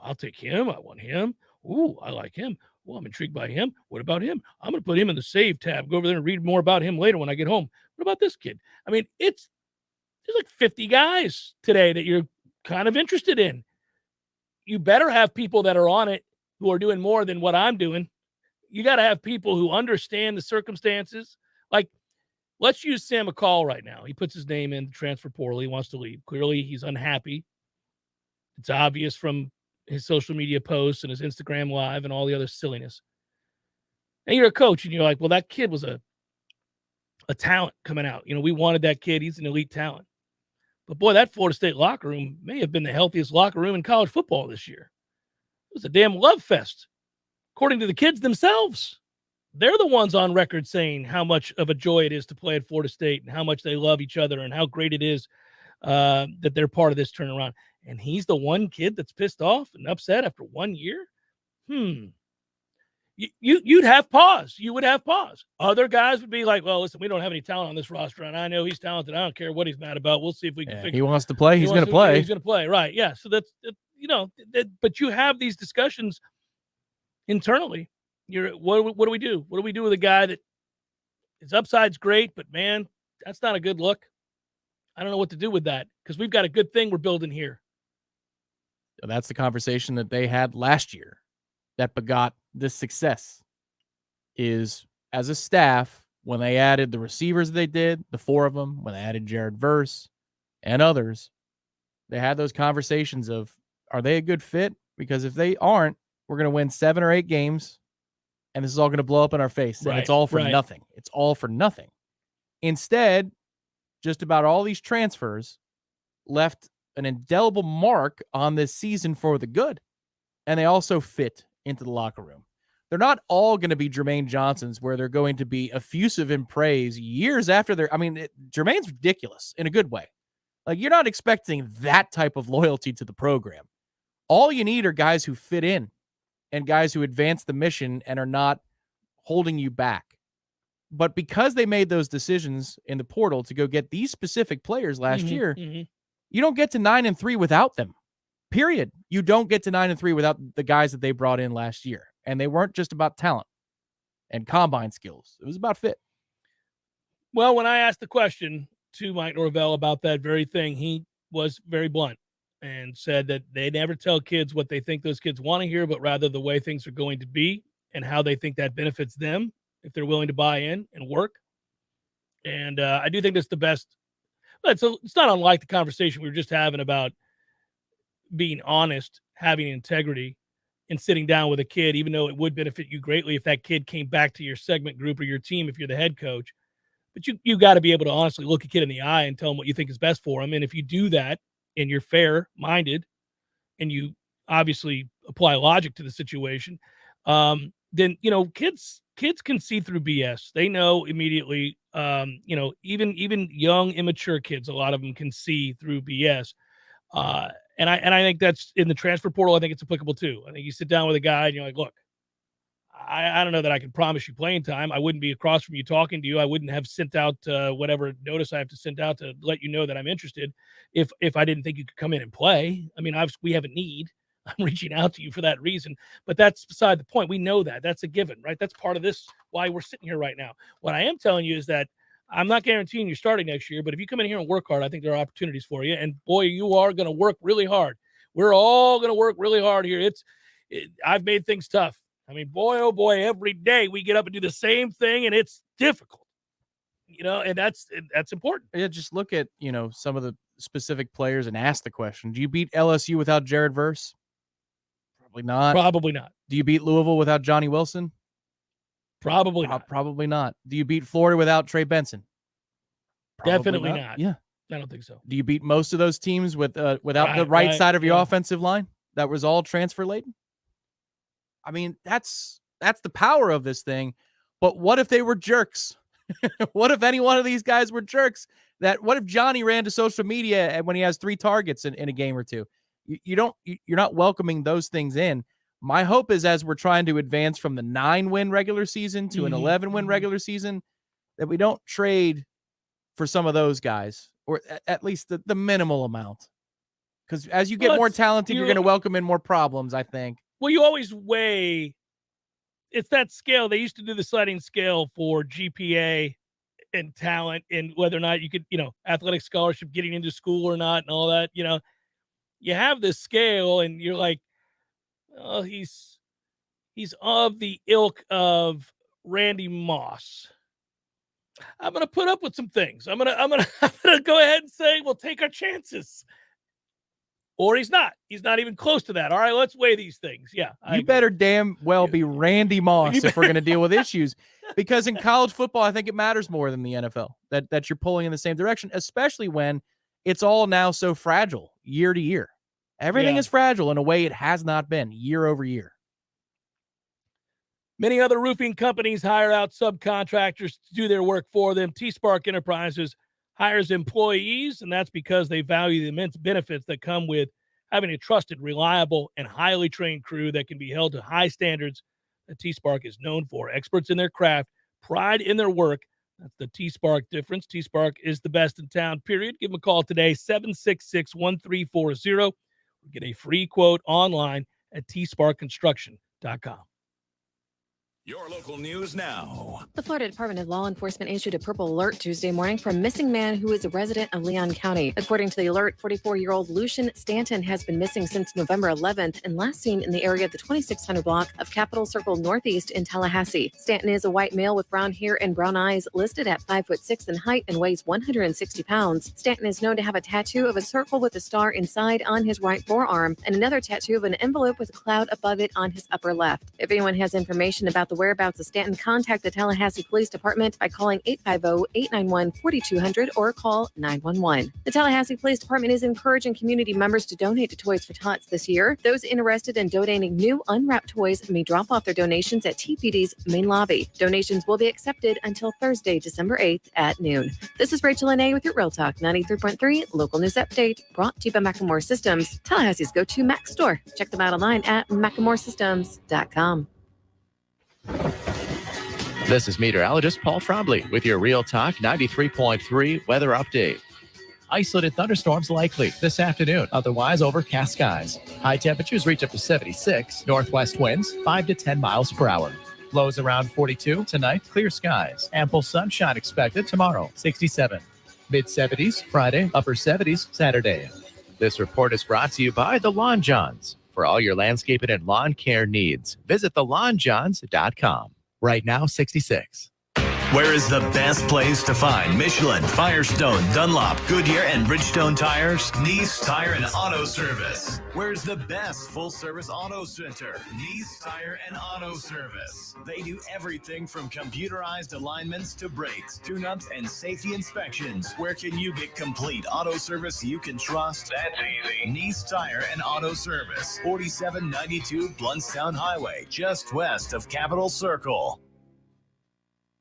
I'll take him. I want him. Ooh, I like him. Well, I'm intrigued by him. What about him? I'm going to put him in the save tab. Go over there and read more about him later when I get home. What about this kid? I mean, there's like 50 guys today that you're kind of interested in. You better have people that are on it who are doing more than what I'm doing. You got to have people who understand the circumstances. Like, let's use Sam McCall right now. He puts his name in the transfer portal. He wants to leave. Clearly, he's unhappy. It's obvious from his social media posts and his Instagram live and all the other silliness. And you're a coach and you're like, well, that kid was a talent coming out. We wanted that kid. He's an elite talent. But boy, that Florida State locker room may have been the healthiest locker room in college football this year. It was a damn love fest. According to the kids themselves, they're the ones on record saying how much of a joy it is to play at Florida State and how much they love each other and how great it is that they're part of this turnaround. And he's the one kid that's pissed off and upset after 1 year. You'd have pause. You would have pause. Other guys would be like, well, listen, we don't have any talent on this roster, and I know he's talented. I don't care what he's mad about. We'll see if we can figure it out. He wants to play. He's going to play. He's going to play. Right. Yeah. So that's, but you have these discussions internally. What do we do? What do we do with a guy that his upside's great, but man, that's not a good look. I don't know what to do with that because we've got a good thing we're building here. That's the conversation that they had last year that begot this success. Is as a staff, when they added the receivers they did, the 4 of them, when they added Jared Verse and others, they had those conversations of, are they a good fit? Because if they aren't, we're going to win 7 or 8 games, and this is all going to blow up in our face. And it's all for nothing. It's all for nothing. Instead, just about all these transfers left an indelible mark on this season for the good. And they also fit into the locker room. They're not all going to be Jermaine Johnsons where they're going to be effusive in praise years after Jermaine's ridiculous in a good way. Like, you're not expecting that type of loyalty to the program. All you need are guys who fit in and guys who advance the mission and are not holding you back. But because they made those decisions in the portal to go get these specific players last year, you don't get to 9-3 without them. Period. You don't get to 9-3 without the guys that they brought in last year. And they weren't just about talent and combine skills. It was about fit. Well, when I asked the question to Mike Norvell about that very thing, he was very blunt and said that they never tell kids what they think those kids want to hear, but rather the way things are going to be and how they think that benefits them if they're willing to buy in and work. And I do think that's the best. It's not unlike the conversation we were just having about being honest, having integrity, and sitting down with a kid, even though it would benefit you greatly if that kid came back to your segment group or your team if you're the head coach. But you got to be able to honestly look a kid in the eye and tell them what you think is best for them. And if you do that and you're fair-minded and you obviously apply logic to the situation, then, kids can see through BS. They know immediately, even young, immature kids, a lot of them can see through BS. And I think that's in the transfer portal. I think it's applicable too. I think you sit down with a guy and you're like, look, I don't know that I can promise you playing time. I wouldn't be across from you talking to you. I wouldn't have sent out whatever notice I have to send out to let you know that I'm interested if I didn't think you could come in and play. I mean, we have a need. I'm reaching out to you for that reason, but that's beside the point. We know that. That's a given, right? That's part of this, why we're sitting here right now. What I am telling you is that I'm not guaranteeing you're starting next year, but if you come in here and work hard, I think there are opportunities for you. And boy, you are going to work really hard. We're all going to work really hard here. I've made things tough. I mean, boy, oh boy, every day we get up and do the same thing, and it's difficult, and that's important. Yeah, just look at, some of specific players and ask the question. Do you beat LSU without Jared Verse? Probably not. Probably not. Do you beat Louisville without Johnny Wilson? Probably not. Probably not. Do you beat Florida without Trey Benson? Definitely not. Yeah. I don't think so. Do you beat most of those teams without the right side of your offensive line that was all transfer laden? I mean, that's the power of this thing. But what if they were jerks? What if any one of these guys were jerks? What if Johnny ran to social media and when he has 3 targets in a game or two? You're not welcoming those things in. My hope is as we're trying to advance from the 9-win regular season to an 11-win regular season, that we don't trade for some of those guys, or at least the minimal amount. Because as you get more talented, you're going to welcome in more problems, I think. Well, you always weigh. It's that scale. They used to do the sliding scale for GPA and talent and whether or not you could, athletic scholarship, getting into school or not and all that. You have this scale and you're like, oh, he's of the ilk of Randy Moss. I'm going to put up with some things. I'm going to go ahead and say, we'll take our chances. Or he's not. He's not even close to that. All right, let's weigh these things. Yeah. You better damn well be Randy Moss if we're going to deal with issues. Because in college football, I think it matters more than the NFL that you're pulling in the same direction, especially when it's all now so fragile year to year. Everything is fragile in a way it has not been year over year. Many other roofing companies hire out subcontractors to do their work for them. T-Spark Enterprises hires employees, and that's because they value the immense benefits that come with having a trusted, reliable, and highly trained crew that can be held to high standards that T-Spark is known for. Experts in their craft, pride in their work. That's the T-Spark difference. T-Spark is the best in town, period. Give them a call today, 766-1340. Get a free quote online at tsparkconstruction.com. Your local news now. The Florida Department of Law Enforcement issued a purple alert Tuesday morning for a missing man who is a resident of Leon County. According to the alert, 44-year-old Lucian Stanton has been missing since November 11th and last seen in the area of the 2600 block of Capitol Circle Northeast in Tallahassee. Stanton is a white male with brown hair and brown eyes, listed at 5'6" in height and weighs 160 pounds. Stanton is known to have a tattoo of a circle with a star inside on his right forearm and another tattoo of an envelope with a cloud above it on his upper left. If anyone has information about the whereabouts of Stanton, contact the Tallahassee Police Department by calling 850-891-4200 or call 911. The Tallahassee Police Department is encouraging community members to donate to Toys for Tots this year. Those interested in donating new unwrapped toys may drop off their donations at TPD's main lobby. Donations will be accepted until Thursday, December 8th at noon. This is Rachel Lene with your Real Talk 93.3 Local News Update, brought to you by Macklemore Systems, Tallahassee's go-to Mac store. Check them out online at MacklemoreSystems.com. This is meteorologist Paul Trombley with your Real Talk 93.3 weather update. Isolated thunderstorms likely this afternoon, otherwise overcast skies. High temperatures reach up to 76, northwest winds 5 to 10 miles per hour. Lows around 42 tonight, clear skies. Ample sunshine expected tomorrow, 67. Mid-70s Friday, upper 70s Saturday. This report is brought to you by the Lawn Johns. For all your landscaping and lawn care needs, visit thelawnjohns.com. Right now, 66. Where is the best place to find Michelin, Firestone, Dunlop, Goodyear, and Bridgestone tires? Nice Tire and Auto Service. Where's the best full-service auto center? Nice Tire and Auto Service. They do everything from computerized alignments to brakes, tune-ups, and safety inspections. Where can you get complete auto service you can trust? That's easy. Nice Tire and Auto Service. 4792 Bluntstown Highway, just west of Capitol Circle.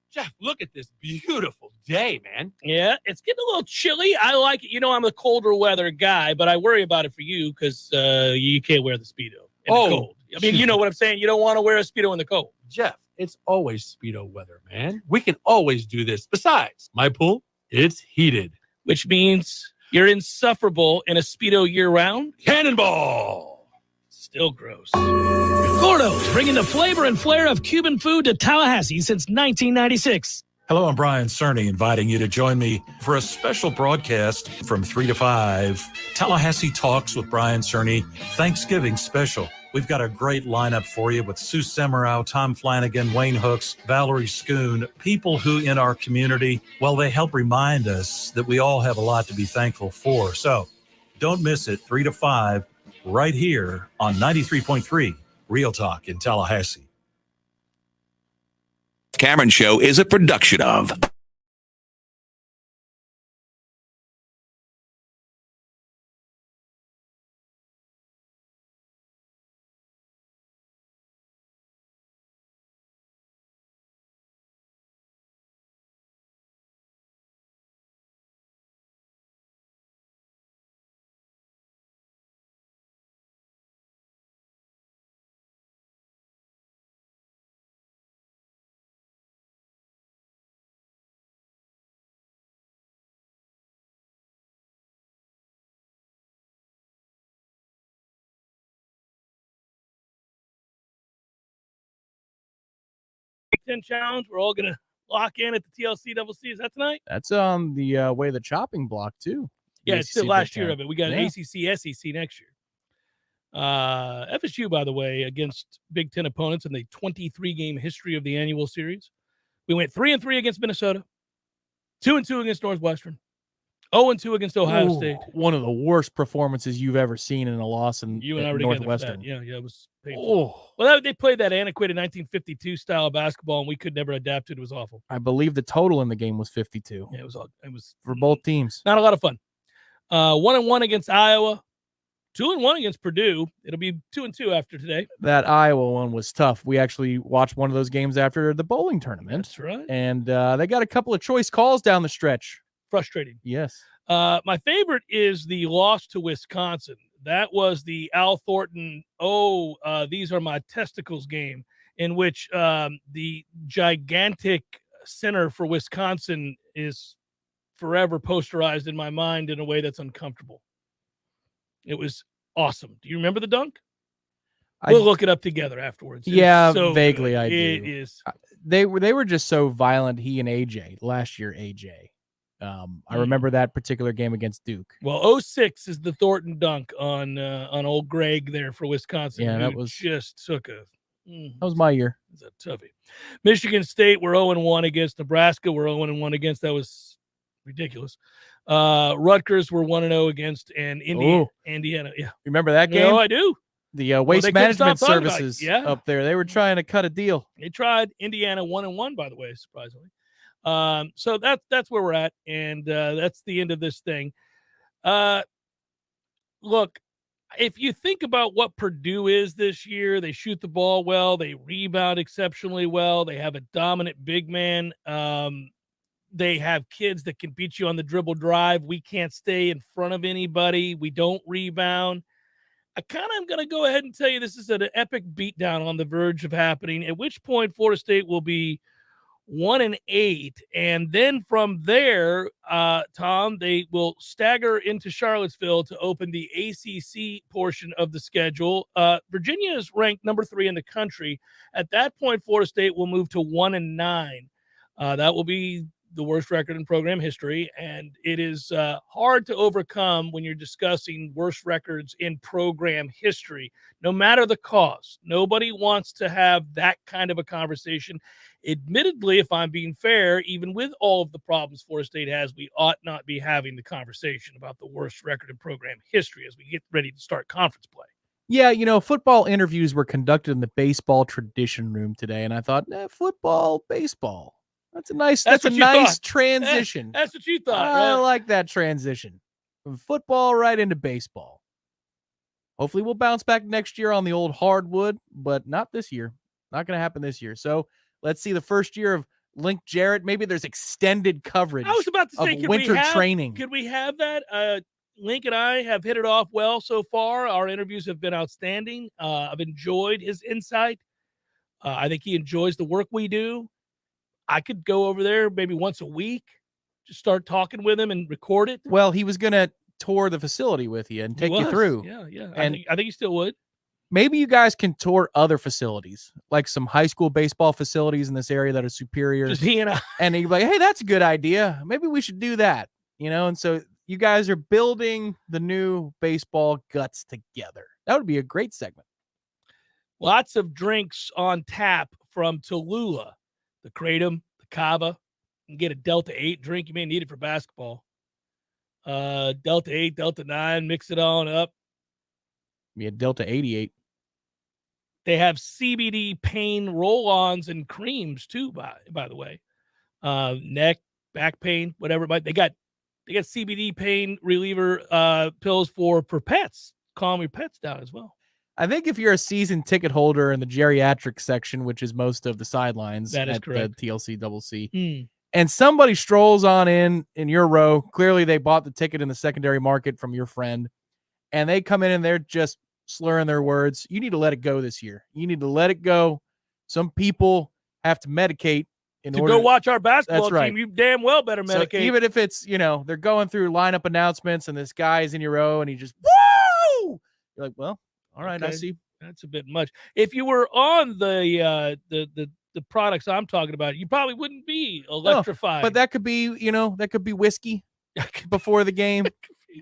Jeff, look at this beautiful day, man. Yeah, it's getting a little chilly. I like it. I'm a colder weather guy, but I worry about it for you because you can't wear the Speedo in the cold. I mean, you know what I'm saying? You don't want to wear a Speedo in the cold. Jeff, it's always Speedo weather, man. We can always do this. Besides, my pool, it's heated. Which means you're insufferable in a Speedo year-round? Cannonball! Still gross. Gordo's, bringing the flavor and flair of Cuban food to Tallahassee since 1996. Hello, I'm Brian Cerny, inviting you to join me for a special broadcast from 3 to 5. Tallahassee Talks with Brian Cerny, Thanksgiving special. We've got a great lineup for you with Sue Semmerow, Tom Flanagan, Wayne Hooks, Valerie Schoon, people who in our community, well, they help remind us that we all have a lot to be thankful for. So don't miss it, 3 to 5, right here on 93.3 Real Talk in Tallahassee. Cameron Show is a production of Big Ten Challenge. We're all going to lock in at the TLC Double C. Is that tonight? That's on the way of the chopping block, too. Yeah, The it's the ACC last Big year Ten. of it. We got Yeah. ACC, SEC next year. FSU, by the way, against Big Ten opponents in the 23-game history of the annual series. We went 3-3 against Minnesota, 2-2 against Northwestern, 0-2 against Ohio Ooh, State. one of the worst performances you've ever seen in a loss in You and I were together for Northwestern. that. Yeah, it was painful. Oh, Well, they played that antiquated 1952 style of basketball, and we could never adapt to it. It was awful. I believe the total in the game was 52 Yeah, it was for both teams. not a lot of fun. 1-1 against Iowa, 2-1 against Purdue. It'll be 2-2 after today. That Iowa one was tough. We actually watched one of those games after the bowling tournament. That's right. And they got a couple of choice calls down the stretch. Frustrating. Yes. My favorite is the loss to Wisconsin. That was the Al Thornton, these are my testicles game, in which the gigantic center for Wisconsin is forever posterized in my mind in a way that's uncomfortable. It was awesome. Do you remember the dunk? We'll look it up together afterwards. Yeah, so vaguely good. I do. It is. They were just so violent, he and AJ, last year, AJ. I remember that particular game against Duke. Well, 06 is the Thornton dunk on old Greg there for Wisconsin. Yeah, that who was just took that was my year. It's a toughie. Michigan State, we're 0-1 against Nebraska. We're 0-1 against. That was ridiculous. Rutgers, we're 1-0 against, and Indiana. Yeah, Remember that game? No, I do. The waste they couldn't management stop talking about it. services Yeah. up there. They were trying to cut a deal. They tried. Indiana 1-1, by the way, surprisingly. So that's where we're at, and that's the end of this thing. Look, if you think about what Purdue is this year, they shoot the ball well, they rebound exceptionally well, they have a dominant big man. They have kids that can beat you on the dribble drive. We can't stay in front of anybody. We don't rebound. I kind of am going to go ahead and tell you this is an epic beatdown on the verge of happening, at which point Florida State will be 1-8. And then from there, Tom, they will stagger into Charlottesville to open the ACC portion of the schedule. Virginia is ranked number 3 in the country. At that point, Florida State will move to 1-9. That will be the worst record in program history, and it is hard to overcome when you're discussing worst records in program history, no matter the cause. Nobody wants to have that kind of a conversation. Admittedly, if I'm being fair, even with all of the problems Florida State has, we ought not be having the conversation about the worst record in program history as we get ready to start conference play. Yeah, football interviews were conducted in the baseball tradition room today, and I thought, football, baseball. That's a nice transition. That's what you thought, I right? like that transition from football right into baseball. Hopefully we'll bounce back next year on the old hardwood, but not this year. Not going to happen this year. So let's see the first year of Link Jarrett. Maybe there's extended coverage. I was about to say, of winter training. Could we have that? Link and I have hit it off well so far. Our interviews have been outstanding. I've enjoyed his insight. I think he enjoys the work we do. I could go over there maybe once a week, just start talking with him and record it. Well, he was going to tour the facility with you and take you through. Yeah. And I think he still would. maybe you guys can tour other facilities, like some high school baseball facilities in this area that are superior. Just he and I. And you're like, hey, that's a good idea. Maybe we should do that. And so you guys are building the new baseball guts together. That would be a great segment. Lots of drinks on tap from Tallulah. The Kratom, the Kava. You can get a Delta 8 drink. You may need it for basketball. Delta 8, Delta 9, mix it on up. Be a Delta 88. They have CBD pain roll-ons and creams too, by the way. Neck, back pain, whatever it might. They got CBD pain reliever pills for pets. Calm your pets down as well. I think if you're a season ticket holder in the geriatric section, which is most of the sidelines That is at correct. the TLC Double C, Mm. and somebody strolls on in your row, clearly they bought the ticket in the secondary market from your friend, and they come in and they're just slurring their words, you need to let it go this year. You need to let it go. Some people have to medicate in To order go watch our basketball That's right. team, you damn well better So medicate. even if it's, they're going through lineup announcements and this guy is in your row and he just, woo! You're like, well, all right, I Okay. see. That's a bit much. If you were on the products I'm talking about, you probably wouldn't be electrified. But that could be, that could be whiskey before the game.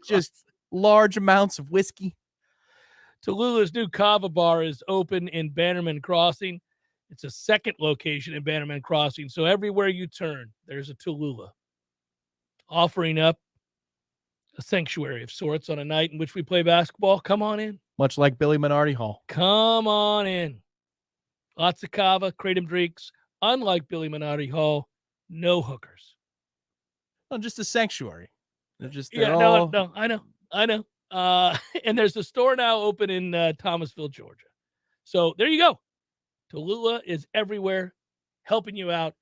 Just large amounts of whiskey. Tallulah's new Kava bar is open in Bannerman Crossing. It's a second location in Bannerman Crossing. So everywhere you turn, there's a Tallulah offering up a sanctuary of sorts on a night in which we play basketball. Come on in. Much like Billy Minardi Hall. Come on in. Lots of Kava, Kratom drinks. Unlike Billy Minardi Hall, no hookers. No, just a sanctuary. They're just, No, I know. And there's a store now open in Thomasville, Georgia. So there you go. Tallulah is everywhere, helping you out.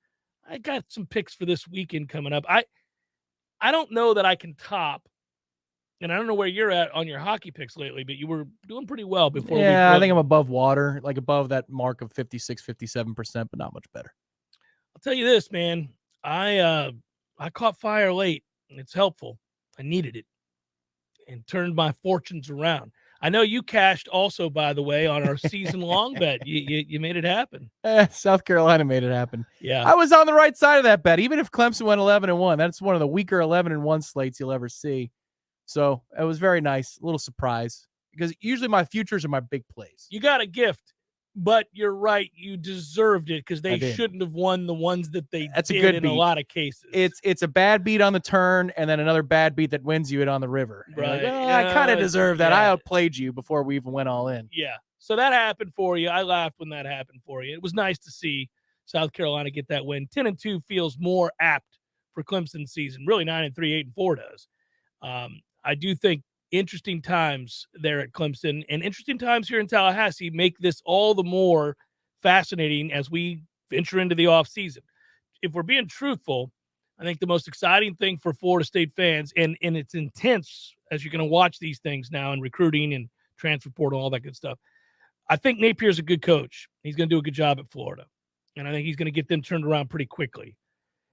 I got some picks for this weekend coming up. I don't know that I can top, and I don't know where you're at on your hockey picks lately, but you were doing pretty well before. I think I'm above water, like above that mark of 56, 57%, but not much better. I'll tell you this, man. I caught fire late, and it's helpful. I needed it and turned my fortunes around. I know you cashed also, by the way, on our season-long bet. You made it happen. South Carolina made it happen. Yeah. I was on the right side of that bet. Even if Clemson went 11-1, that's one of the weaker 11-1 slates you'll ever see. So it was very nice. A little surprise because usually my futures are my big plays. You got a gift, but you're right. You deserved it because I they did. shouldn't have won the ones that they That's a did good in beat. a lot of cases. It's a bad beat on the turn and then another bad beat that wins you it on the river. And you're like, Right. I kind of deserve that. yeah. I outplayed you before we even went all in. Yeah. So that happened for you. I laughed when that happened for you. It was nice to see South Carolina get that win. 10-2 feels more apt for Clemson's season. Really 9-3, 8-4 does. I do think interesting times there at Clemson and interesting times here in Tallahassee make this all the more fascinating as we venture into the offseason. If we're being truthful, I think the most exciting thing for Florida State fans, and it's intense as you're going to watch these things now in recruiting and transfer portal, all that good stuff. I think Napier's a good coach. He's going to do a good job at Florida. And I think he's going to get them turned around pretty quickly.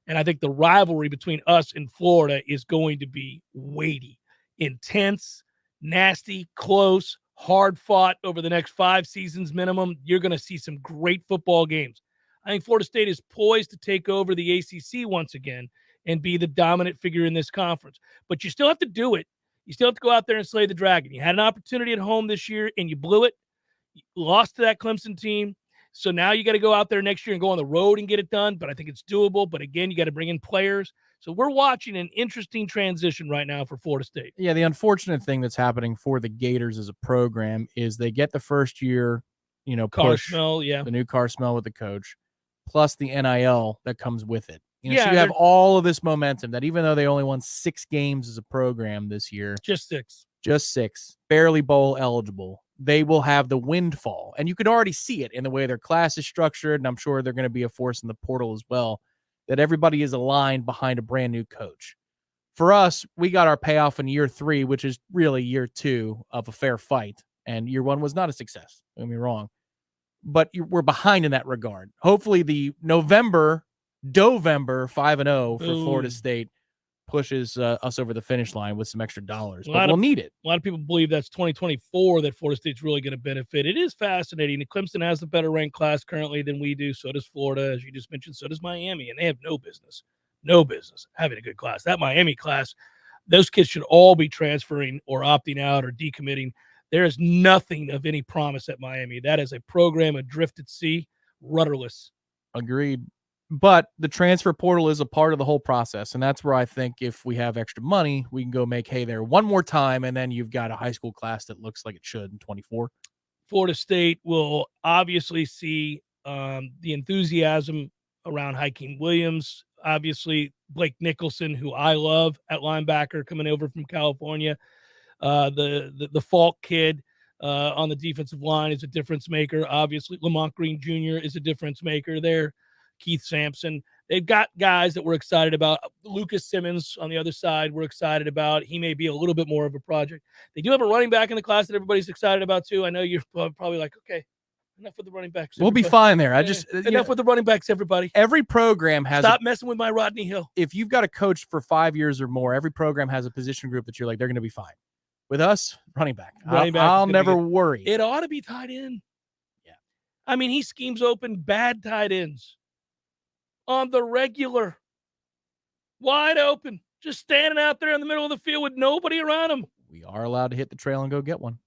And I think the rivalry between us and Florida is going to be weighty, intense, nasty, close, hard fought over the next 5 seasons minimum. You're going to see some great football games. I think Florida State is poised to take over the ACC once again and be the dominant figure in this conference. But you still have to do it. You still have to go out there and slay the dragon. You had an opportunity at home this year, and you blew it. You lost to that Clemson team. So now you got to go out there next year and go on the road and get it done. But I think it's doable. But again, you got to bring in players. So we're watching an interesting transition right now for Florida State. Yeah, the unfortunate thing that's happening for the Gators as a program is they get the first year, push, Smell, yeah. the new car smell with the coach, plus the NIL that comes with it. So Yeah, you have they're- all of this momentum that even though they only won 6 games as a program this year, Just 6, barely bowl eligible, they will have the windfall. And you can already see it in the way their class is structured, and I'm sure they're going to be a force in the portal as well, that everybody is aligned behind a brand new coach. For us, we got our payoff in year 3, which is really year 2 of a fair fight. And year 1 was not a success. Don't get me wrong. But we're behind in that regard. Hopefully the Dovember 5-0 for Florida Ooh. State pushes us over the finish line with some extra dollars. A But lot we'll of- need it. A lot of people believe that's 2024 that Florida State's really going to benefit. It is fascinating. Clemson has the better ranked class currently than we do. So does Florida, as you just mentioned. So does Miami, and they have no business having a good class. That Miami class, those kids should all be transferring or opting out or decommitting. There is nothing of any promise at Miami. That is a program adrift at sea, rudderless. Agreed. But the transfer portal is a part of the whole process. And that's where I think if we have extra money, we can go make hay there one more time. And then you've got a high school class that looks like it should in 24. Florida State will obviously see the enthusiasm around Hakeem Williams. Obviously, Blake Nicholson, who I love at linebacker, coming over from California. The Falk kid on the defensive line is a difference maker. Obviously, Lamont Green Jr. is a difference maker there. Keith Sampson. They've got guys that we're excited about. Lucas Simmons on the other side we're excited about. He may be a little bit more of a project. They do have a running back in the class that everybody's excited about too. I know you're probably like, okay, enough with the running backs. We'll be fine there. Enough with the running backs, everybody. Every program has Stop messing with my Rodney Hill. If you've got a coach for 5 years or more, every program has a position group that you're like, they're going to be fine. With us, running back. I'll never worry. It ought to be tight end. Yeah. I mean, he schemes open bad tight ends on the regular, wide open, just standing out there in the middle of the field with nobody around him. We are allowed to hit the trail and go get one.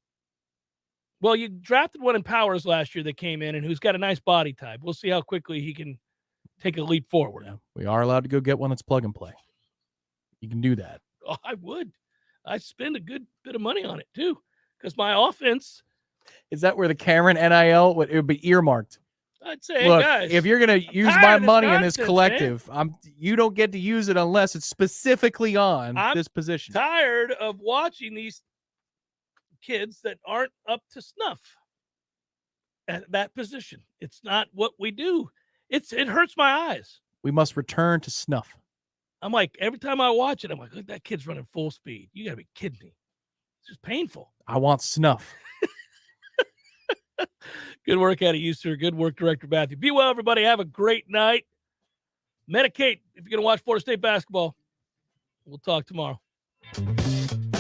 Well, you drafted one in Powers last year that came in and who's got a nice body type. We'll see how quickly he can take a leap forward. Yeah, we are allowed to go get one that's plug and play. You can do that. Oh, I would. I'd spend a good bit of money on it too, because my offense. Is that where the Cameron NIL would be earmarked? I'd say, look, hey guys, if you're going to use my money in this collective, you don't get to use it unless it's specifically on this position. Tired of watching these kids that aren't up to snuff at that position. It's not what we do. It hurts my eyes. We must return to snuff. I'm like, every time I watch it, I'm like, look, that kid's running full speed. You got to be kidding me. It's just painful. I want snuff. Good work out of you, sir. Good work, Director Matthew. Be well, everybody. Have a great night. Medicate if you're going to watch Florida State basketball. We'll talk tomorrow.